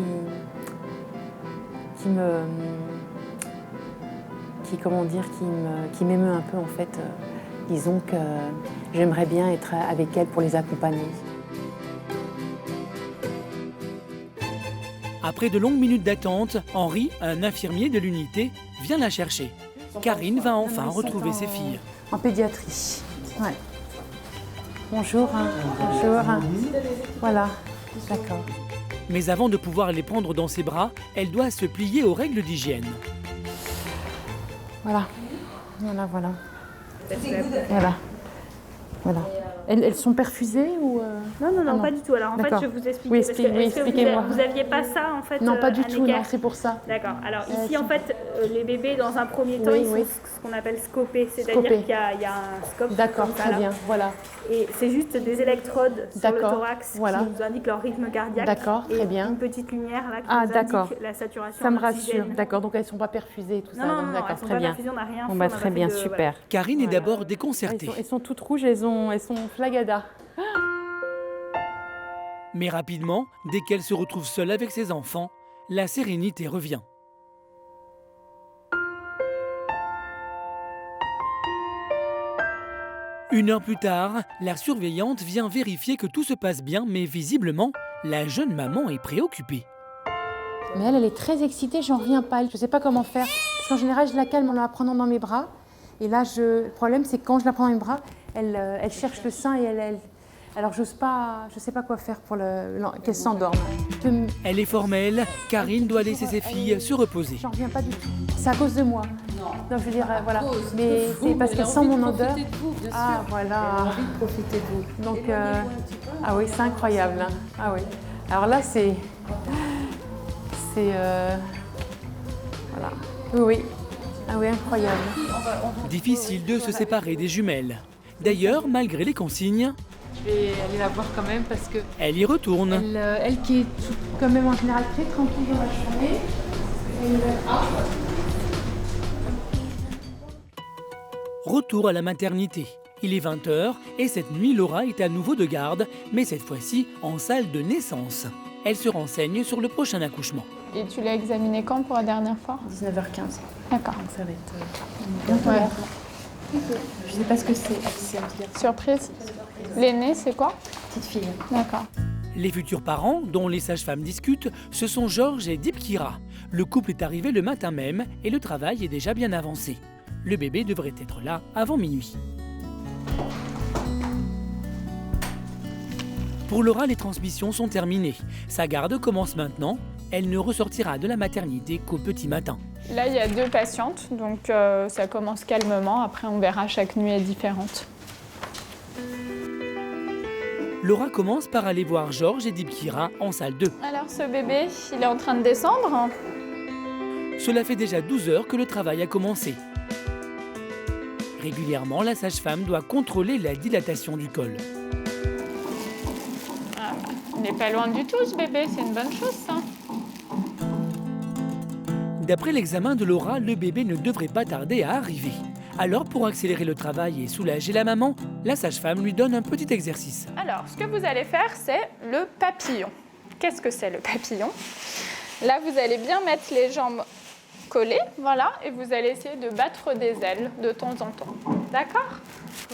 m'émeut un peu en fait. Disons que j'aimerais bien être avec elles pour les accompagner. Après de longues minutes d'attente, Henri, un infirmier de l'unité, vient la chercher. Karine va enfin retrouver ses filles. En pédiatrie. Ouais. Bonjour. Bonjour. Voilà. D'accord. Mais avant de pouvoir les prendre dans ses bras, elle doit se plier aux règles d'hygiène. Voilà. Voilà. Voilà. Voilà. Elles sont perfusées ou Non, pas du tout. Alors en fait, je vais vous expliquer. Oui, expliquez-moi. Vous n'aviez pas ça en fait? Non, pas du tout, Necker. non, c'est pour ça. D'accord. Alors ici, en fait, les bébés, dans un premier temps, ils sont ce qu'on appelle scopés, c'est-à-dire qu'il y a un scope. D'accord, très bien, voilà. Et c'est juste des électrodes sur le thorax qui voilà. nous indiquent leur rythme cardiaque. D'accord, très bien. Une petite lumière là qui nous indique la saturation. Ça me rassure. D'accord, donc elles ne sont pas perfusées tout ça. Non, d'accord, elles sont très pas bien. perfusées, on n'a rien. Bon, bah, très bien, super. Karine est d'abord déconcertée. Elles sont toutes rouges, elles sont flagada. Mais rapidement, dès qu'elle se retrouve seule avec ses enfants, la sérénité revient. Une heure plus tard, la surveillante vient vérifier que tout se passe bien, mais visiblement, la jeune maman est préoccupée. Mais elle est très excitée, j'en reviens pas. Je ne sais pas comment faire. Parce qu'en général, je la calme en la prenant dans mes bras. Et là, le problème, c'est que quand je la prends dans mes bras, elle cherche le sein et elle... Alors, je sais pas quoi faire pour qu'elle s'endorme. Elle est formelle, Karine doit laisser ses filles se reposer. J'en reviens pas du tout. C'est à cause de moi. Non, je veux dire, voilà. Mais c'est parce qu'elle sent mon odeur. Ah, voilà. Elle a envie de profiter de vous. Donc, ah oui, c'est incroyable. Hein. Ah oui. Alors là, c'est... Voilà. Oui. Ah oui, incroyable. Difficile de se séparer des jumelles. D'ailleurs, malgré les consignes... Je vais aller la voir quand même parce que... Elle y retourne. Elle qui est quand même en général très tranquille dans la journée. Retour à la maternité. Il est 20h et cette nuit, Laura est à nouveau de garde, mais cette fois-ci en salle de naissance. Elle se renseigne sur le prochain accouchement. Et tu l'as examiné quand pour la dernière fois? 19h15. D'accord. Donc ça va être bientôt. Ouais. Je sais pas ce que c'est. Surprise. L'aîné, c'est quoi? Petite fille. D'accord. Les futurs parents, dont les sages-femmes discutent, ce sont Georges et Dipkira. Le couple est arrivé le matin même et le travail est déjà bien avancé. Le bébé devrait être là avant minuit. Pour Laura, les transmissions sont terminées. Sa garde commence maintenant. Elle ne ressortira de la maternité qu'au petit matin. Là, il y a 2 patientes, donc ça commence calmement. Après, on verra, chaque nuit est différente. Laura commence par aller voir Georges et Dipkira en salle 2. Alors, ce bébé, il est en train de descendre? Cela fait déjà 12 heures que le travail a commencé. Régulièrement, la sage-femme doit contrôler la dilatation du col. Il n'est pas loin du tout, ce bébé, c'est une bonne chose, ça. D'après l'examen de Laura, le bébé ne devrait pas tarder à arriver. Alors, pour accélérer le travail et soulager la maman, la sage-femme lui donne un petit exercice. Alors, ce que vous allez faire, c'est le papillon. Qu'est-ce que c'est, le papillon? Là, vous allez bien mettre les jambes collées, voilà, et vous allez essayer de battre des ailes de temps en temps. D'accord?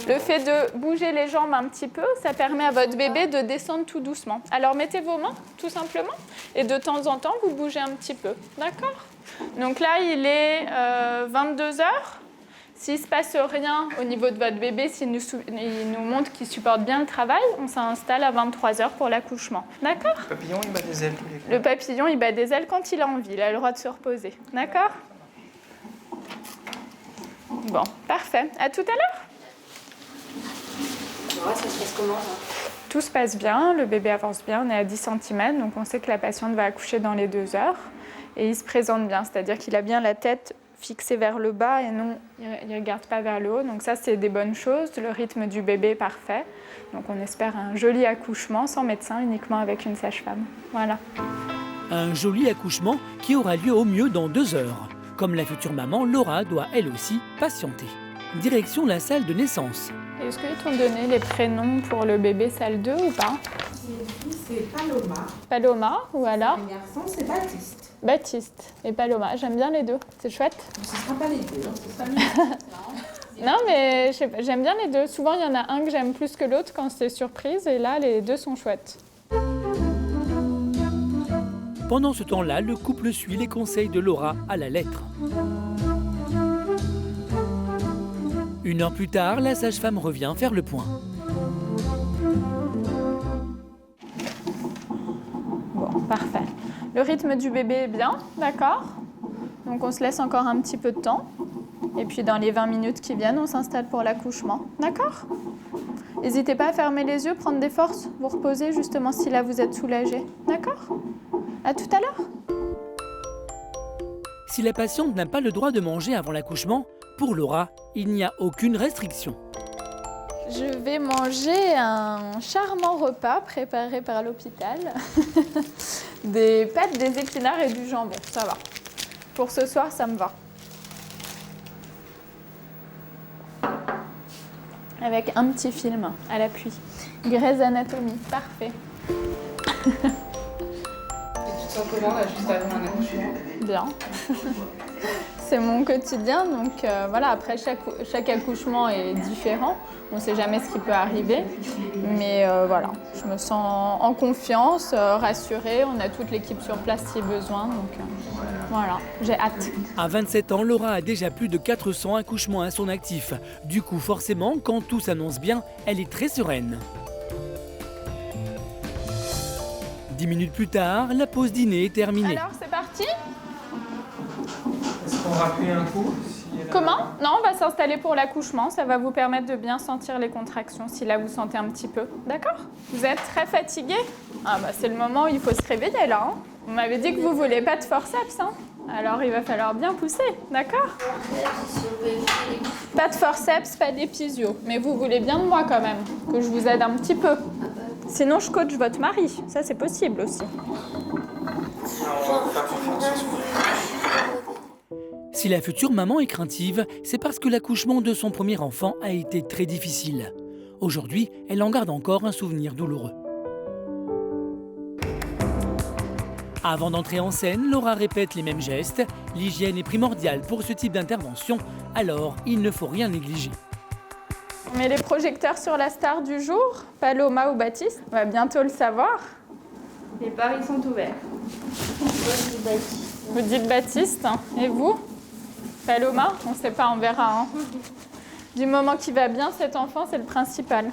Le fait de bouger les jambes un petit peu, ça permet à votre bébé de descendre tout doucement. Alors, mettez vos mains, tout simplement, et de temps en temps, vous bougez un petit peu. D'accord? Donc là, il est 22h. S'il ne se passe rien au niveau de votre bébé, s'il nous montre qu'il supporte bien le travail, on s'installe à 23h pour l'accouchement. D'accord? Le papillon, il bat des ailes tous les coups. Le papillon, il bat des ailes quand il a envie. Il a le droit de se reposer. D'accord? Bon, parfait. À tout à l'heure. Ouais, ça se passe comment, ça? Tout se passe bien, le bébé avance bien. On est à 10 cm, donc on sait que la patiente va accoucher dans les 2 heures. Et il se présente bien, c'est-à-dire qu'il a bien la tête fixée vers le bas et non, il ne regarde pas vers le haut. Donc ça, c'est des bonnes choses. Le rythme du bébé est parfait. Donc on espère un joli accouchement sans médecin, uniquement avec une sage-femme. Voilà. Un joli accouchement qui aura lieu au mieux dans 2 heures. Comme la future maman, Laura doit elle aussi patienter. Direction la salle de naissance. Est-ce qu'ils t'ont donné les prénoms pour le bébé salle 2 ou pas? C'est Paloma. Paloma, ou alors? Le garçon, c'est Baptiste. Baptiste et Paloma, j'aime bien les deux, c'est chouette. Ce ne sera pas les deux, hein, ce sera mieux. Non, mais j'aime bien les deux. Souvent, il y en a un que j'aime plus que l'autre quand c'est surprise, et là, les deux sont chouettes. Pendant ce temps-là, le couple suit les conseils de Laura à la lettre. 1 heure plus tard, la sage-femme revient faire le point. Bon, parfait. Le rythme du bébé est bien, d'accord? Donc on se laisse encore un petit peu de temps. Et puis dans les 20 minutes qui viennent, on s'installe pour l'accouchement, d'accord? N'hésitez pas à fermer les yeux, prendre des forces, vous reposer justement si là vous êtes soulagé, d'accord? À tout à l'heure. Si la patiente n'a pas le droit de manger avant l'accouchement, pour Laura, il n'y a aucune restriction. Je vais manger un charmant repas préparé par l'hôpital. Des pâtes, des épinards et du jambon, ça va. Pour ce soir, ça me va. Avec un petit film à l'appui. Grey's Anatomy, parfait. Et tu te sens comment là, juste avant un accouchement? Bien. C'est mon quotidien, donc voilà, après chaque accouchement est différent. On ne sait jamais ce qui peut arriver, mais voilà, je me sens en confiance, rassurée. On a toute l'équipe sur place si besoin, donc voilà, j'ai hâte. À 27 ans, Laura a déjà plus de 400 accouchements à son actif. Du coup, forcément, quand tout s'annonce bien, elle est très sereine. 10 minutes plus tard, la pause dîner est terminée. Alors, c'est parti? Est-ce qu'on rappuie un coup? Comment? Non, on va s'installer pour l'accouchement. Ça va vous permettre de bien sentir les contractions si là vous sentez un petit peu. D'accord? Vous êtes très fatigué? Ah bah c'est le moment où il faut se réveiller là. Hein. Vous m'avez dit que vous voulez pas de forceps. Hein. Alors il va falloir bien pousser. D'accord? Pas de forceps, pas d'épisio. Mais vous voulez bien de moi quand même. Que je vous aide un petit peu. Sinon je coach votre mari. Ça c'est possible aussi. Si la future maman est craintive, c'est parce que l'accouchement de son premier enfant a été très difficile. Aujourd'hui, elle en garde encore un souvenir douloureux. Avant d'entrer en scène, Laura répète les mêmes gestes. L'hygiène est primordiale pour ce type d'intervention, alors il ne faut rien négliger. On met les projecteurs sur la star du jour, Paloma ou Baptiste. On va bientôt le savoir. Les paris sont ouverts. Vous dites Baptiste, hein. Et vous? Paloma? On ne sait pas, on verra. Hein. Du moment qu'il va bien, cet enfant, c'est le principal.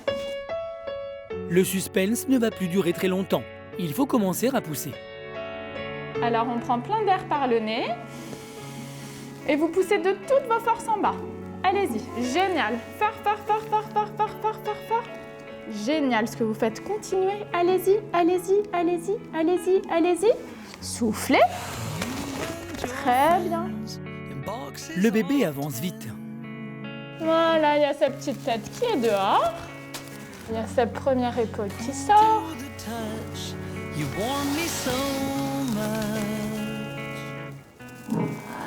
Le suspense ne va plus durer très longtemps. Il faut commencer à pousser. Alors, on prend plein d'air par le nez. Et vous poussez de toutes vos forces en bas. Allez-y, génial. Fort, fort, fort, fort, fort, fort, fort, fort, fort. Génial ce que vous faites. Continuez. Allez-y, allez-y, allez-y, allez-y, allez-y. Soufflez. Très bien. Le bébé avance vite. Voilà, il y a sa petite tête qui est dehors. Il y a sa première épaule qui sort.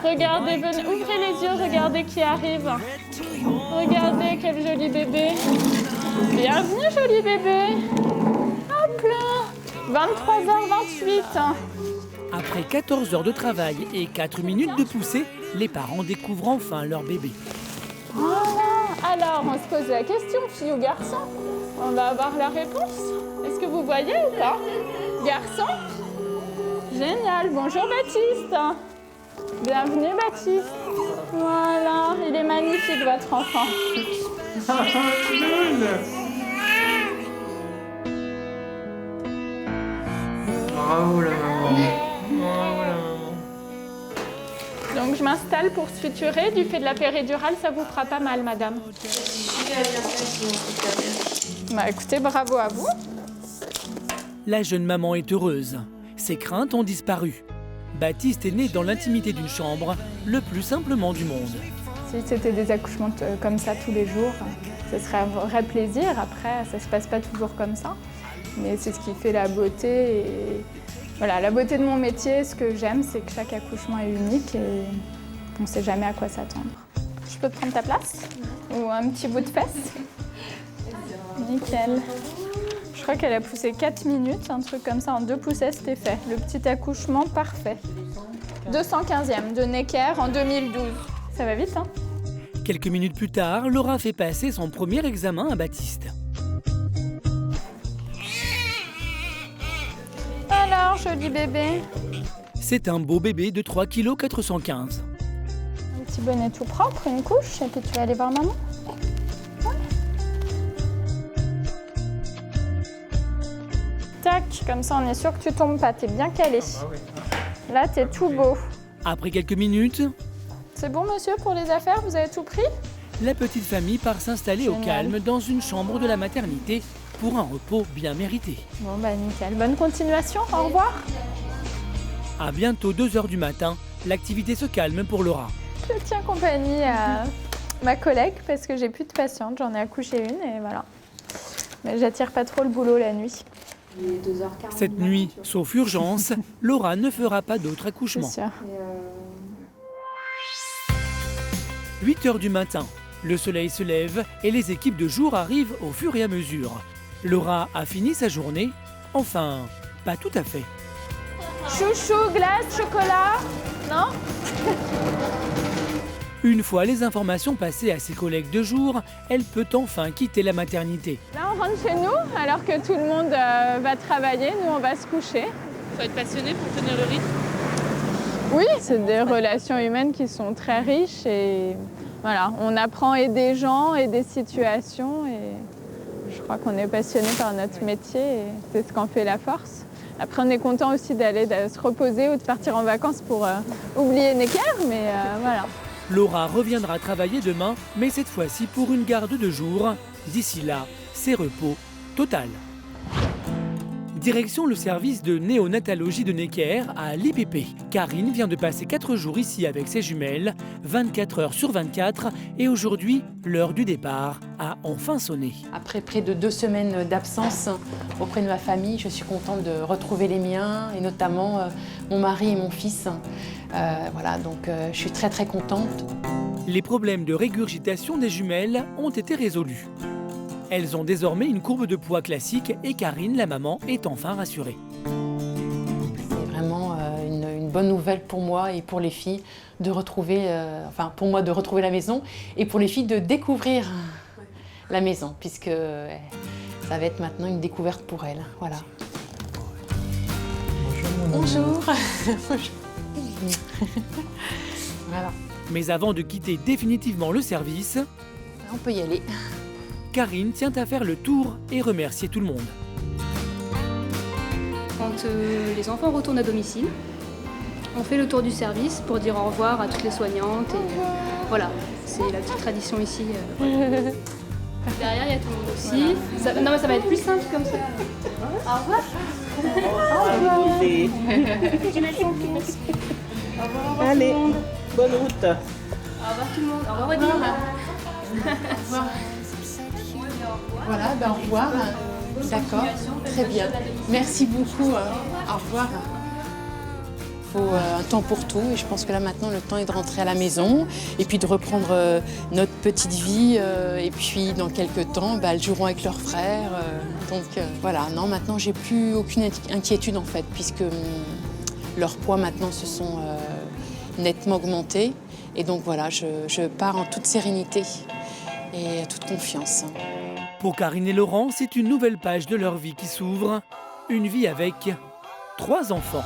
Regardez, venez, ouvrez les yeux, regardez qui arrive. Regardez quel joli bébé. Bienvenue, joli bébé. Hop là, 23h28. Après 14 heures de travail et 4 minutes de poussée, les parents découvrent enfin leur bébé. Voilà. Alors, on se pose la question, fille ou garçon? On va avoir la réponse. Est-ce que vous voyez ou pas? Garçon? Génial. Bonjour Baptiste. Bienvenue Baptiste. Voilà, il est magnifique votre enfant. Bravo la maman. Bravo la maman. Donc je m'installe pour suturer. Du fait de la péridurale, ça vous fera pas mal, madame. Bah écoutez, bravo à vous. La jeune maman est heureuse. Ses craintes ont disparu. Baptiste est né dans l'intimité d'une chambre, le plus simplement du monde. Si c'était des accouchements comme ça tous les jours, ce serait un vrai plaisir. Après, ça se passe pas toujours comme ça. Mais c'est ce qui fait la beauté. Et voilà, la beauté de mon métier, ce que j'aime, c'est que chaque accouchement est unique et on ne sait jamais à quoi s'attendre. Je peux prendre ta place? Ou un petit bout de fesse? Nickel. Je crois qu'elle a poussé 4 minutes, un truc comme ça, en 2 poussées, c'était fait. Le petit accouchement parfait. 215e de Necker en 2012. Ça va vite, hein? Quelques minutes plus tard, Laura fait passer son premier examen à Baptiste. Alors, joli bébé. C'est un beau bébé de 3,415 kg. Un petit bonnet tout propre, une couche, et puis tu vas aller voir maman. Ouais. Tac, comme ça on est sûr que tu tombes pas, t'es bien calé. Là, t'es tout beau. Après quelques minutes, C'est bon, monsieur, pour les affaires, vous avez tout pris? la petite famille part s'installer au calme dans une chambre de la maternité pour un repos bien mérité. Bon, bah nickel. Bonne continuation, au revoir. À bientôt 2 h du matin, l'activité se calme pour Laura. Je tiens compagnie à ma collègue parce que j'ai plus de patientes, j'en ai accouché une et voilà. Mais j'attire pas trop le boulot la nuit. Cette nuit, sauf urgence, Laura ne fera pas d'autre accouchement. C'est sûr. 8 h du matin, le soleil se lève et les équipes de jour arrivent au fur et à mesure. Laura a fini sa journée, enfin, pas tout à fait. Chouchou, glace, chocolat? Non? Une fois les informations passées à ses collègues de jour, elle peut enfin quitter la maternité. Là, on rentre chez nous alors que tout le monde va travailler. Nous, on va se coucher. Il faut être passionné pour tenir le rythme. Oui, c'est des relations humaines qui sont très riches et voilà, on apprend et des gens et des situations et je crois qu'on est passionné par notre métier et c'est ce qu'en fait la force. Après, on est content aussi d'aller se reposer ou de partir en vacances pour oublier Necker, mais voilà. Laura reviendra travailler demain, mais cette fois-ci pour une garde de jour. D'ici là, c'est repos total. Direction le service de néonatologie de Necker à l'IPP. Karine vient de passer 4 jours ici avec ses jumelles, 24 heures sur 24, et aujourd'hui, l'heure du départ a enfin sonné. Après près de 2 semaines d'absence auprès de ma famille, je suis contente de retrouver les miens, et notamment mon mari et mon fils. Voilà, donc je suis très très contente. Les problèmes de régurgitation des jumelles ont été résolus. Elles ont désormais une courbe de poids classique et Karine, la maman, est enfin rassurée. C'est vraiment une bonne nouvelle pour moi et pour les filles de retrouver, enfin pour moi de retrouver la maison et pour les filles de découvrir la maison puisque ça va être maintenant une découverte pour elles. Voilà. Bonjour. Voilà. Mais avant de quitter définitivement le service, on peut y aller. Karine tient à faire le tour et remercier tout le monde. Quand les enfants retournent à domicile, on fait le tour du service pour dire au revoir à toutes les soignantes. Et voilà, c'est la petite tradition ici. Derrière, il y a tout le monde aussi. Non, mais ça va être plus simple comme ça. Au revoir. Au revoir. Allez, bonne route. Au revoir tout le monde. Au revoir. Au revoir. Voilà, ben au revoir. D'accord, très bien. Merci beaucoup. Au revoir. Il faut un temps pour tout et je pense que là maintenant le temps est de rentrer à la maison et puis de reprendre notre petite vie et puis dans quelques temps elles joueront avec leurs frères. Donc voilà, non maintenant j'ai plus aucune inquiétude en fait puisque leurs poids maintenant se sont nettement augmentés et donc voilà, je pars en toute sérénité et toute confiance. Pour Karine et Laurent, c'est une nouvelle page de leur vie qui s'ouvre, une vie avec 3 enfants.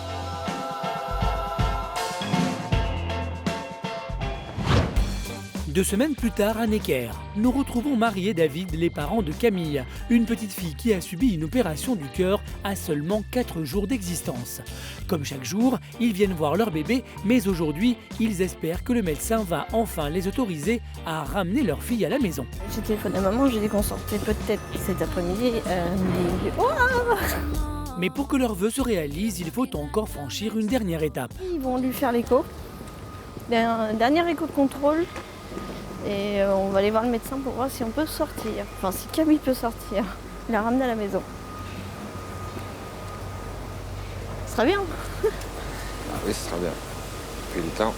Deux semaines plus tard, à Necker, nous retrouvons Marie et David, les parents de Camille, une petite fille qui a subi une opération du cœur à seulement 4 jours d'existence. Comme chaque jour, ils viennent voir leur bébé, mais aujourd'hui, ils espèrent que le médecin va enfin les autoriser à ramener leur fille à la maison. J'ai téléphoné à maman, j'ai dit qu'on sortait peut-être cet après-midi. Mais pour que leur vœu se réalise, il faut encore franchir une dernière étape. Ils vont lui faire l'écho, un dernier écho de contrôle. Et on va aller voir le médecin pour voir si on peut sortir. Enfin, si Camille peut sortir. La ramener à la maison. Ce sera bien. Ah oui, ce sera bien. Depuis le temps.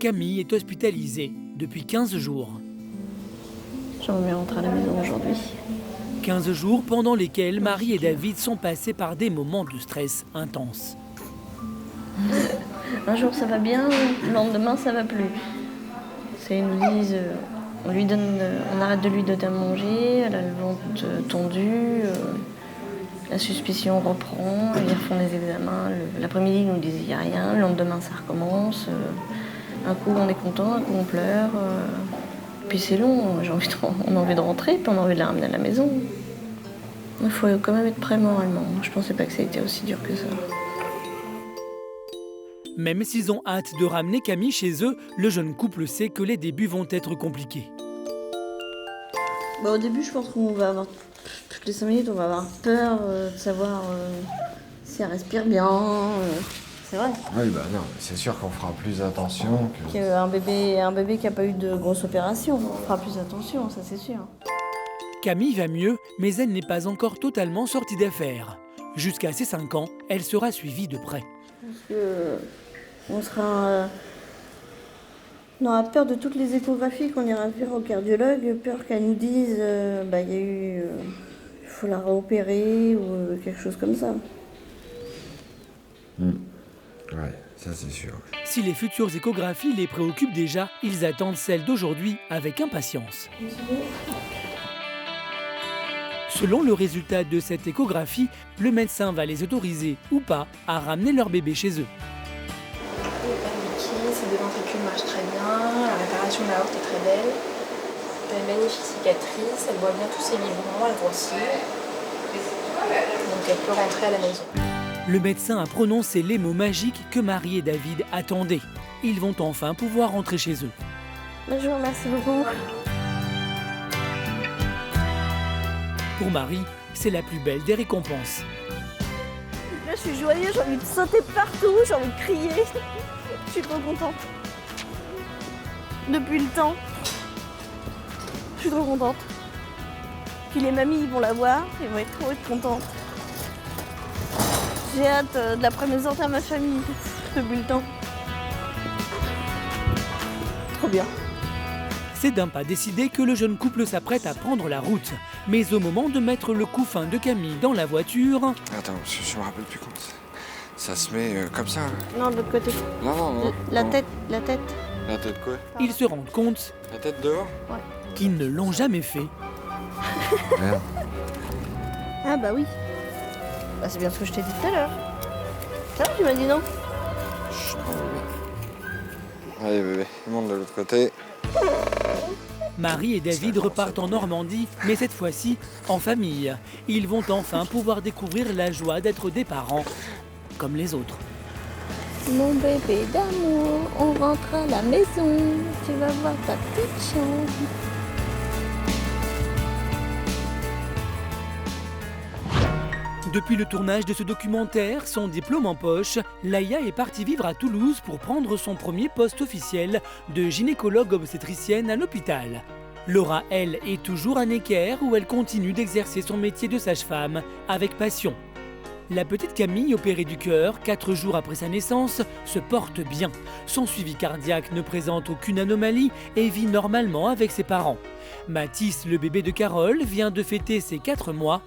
Camille est hospitalisée depuis 15 jours. J'aimerais bien rentrer à la maison aujourd'hui. 15 jours pendant lesquels Marie et David sont passés par des moments de stress intenses. Un jour ça va bien, le lendemain ça va plus. Ils nous disent, on arrête de lui donner à manger, elle a le ventre tendu, la suspicion reprend, ils refont les examens. L'après-midi, ils nous disent qu'il n'y a rien, le lendemain, ça recommence. Un coup, on est content, un coup, on pleure. Puis c'est long, on a envie de rentrer, puis on a envie de la ramener à la maison. Il faut quand même être prêt moralement. Je ne pensais pas que ça a été aussi dur que ça. Même s'ils ont hâte de ramener Camille chez eux, le jeune couple sait que les débuts vont être compliqués. Au début, je pense qu'on va avoir, toutes les 5 minutes, on va avoir peur de savoir si elle respire bien. C'est vrai. Oui, bah non, c'est sûr qu'on fera plus attention que... Un bébé qui n'a pas eu de grosse opération, on fera plus attention, ça c'est sûr. Camille va mieux, mais elle n'est pas encore totalement sortie d'affaire. Jusqu'à ses 5 ans, elle sera suivie de près. On aura peur de toutes les échographies qu'on ira faire au cardiologue, peur qu'elle nous dise il faut la réopérer ou quelque chose comme ça. Ouais, ça c'est sûr. Si les futures échographies les préoccupent déjà, ils attendent celles d'aujourd'hui avec impatience. Selon le résultat de cette échographie, le médecin va les autoriser ou pas à ramener leur bébé chez eux. Ces 2 ventricules marchent très bien, la réparation de la aorte est très belle. Elle a une magnifique cicatrice, elle voit bien tous ses vivants, elle grossit. Donc elle peut rentrer à la maison. Le médecin a prononcé les mots magiques que Marie et David attendaient. Ils vont enfin pouvoir rentrer chez eux. Je vous remercie beaucoup. Pour Marie, c'est la plus belle des récompenses. Là, je suis joyeuse, j'ai envie de sauter partout, j'ai envie de crier. Je suis trop contente. Depuis le temps, je suis trop contente. Puis les mamies, ils vont la voir, ils vont être trop contentes. J'ai hâte de la présenter à ma famille depuis le temps. Trop bien. C'est d'un pas décidé que le jeune couple s'apprête à prendre la route. Mais au moment de mettre le couffin de Camille dans la voiture... Attends, je me rappelle plus comment ça se met comme ça. Non, de l'autre côté. Non. La tête. La tête quoi? Ils se rendent compte... La tête dehors? Ouais. Qu'ils ne l'ont jamais fait. Merde. Ah bah oui. Bah c'est bien ce que je t'ai dit tout à l'heure. Ça, tu m'as dit non? Chut, non, bébé. Allez bébé, monte de l'autre côté. Marie et David repartent en Normandie, mais cette fois-ci en famille. Ils vont enfin pouvoir découvrir la joie d'être des parents, comme les autres. Mon bébé d'amour, on rentre à la maison, tu vas voir ta petite chambre. Depuis le tournage de ce documentaire, son diplôme en poche, Laïa est partie vivre à Toulouse pour prendre son premier poste officiel de gynécologue obstétricienne à l'hôpital. Laura, elle, est toujours à Necker où elle continue d'exercer son métier de sage-femme avec passion. La petite Camille, opérée du cœur 4 jours après sa naissance, se porte bien. Son suivi cardiaque ne présente aucune anomalie et vit normalement avec ses parents. Mathis, le bébé de Carole, vient de fêter ses 4 mois.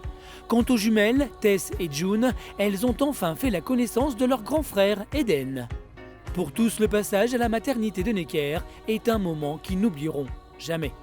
Quant aux jumelles, Tess et June, elles ont enfin fait la connaissance de leur grand frère Eden. Pour tous, le passage à la maternité de Necker est un moment qu'ils n'oublieront jamais.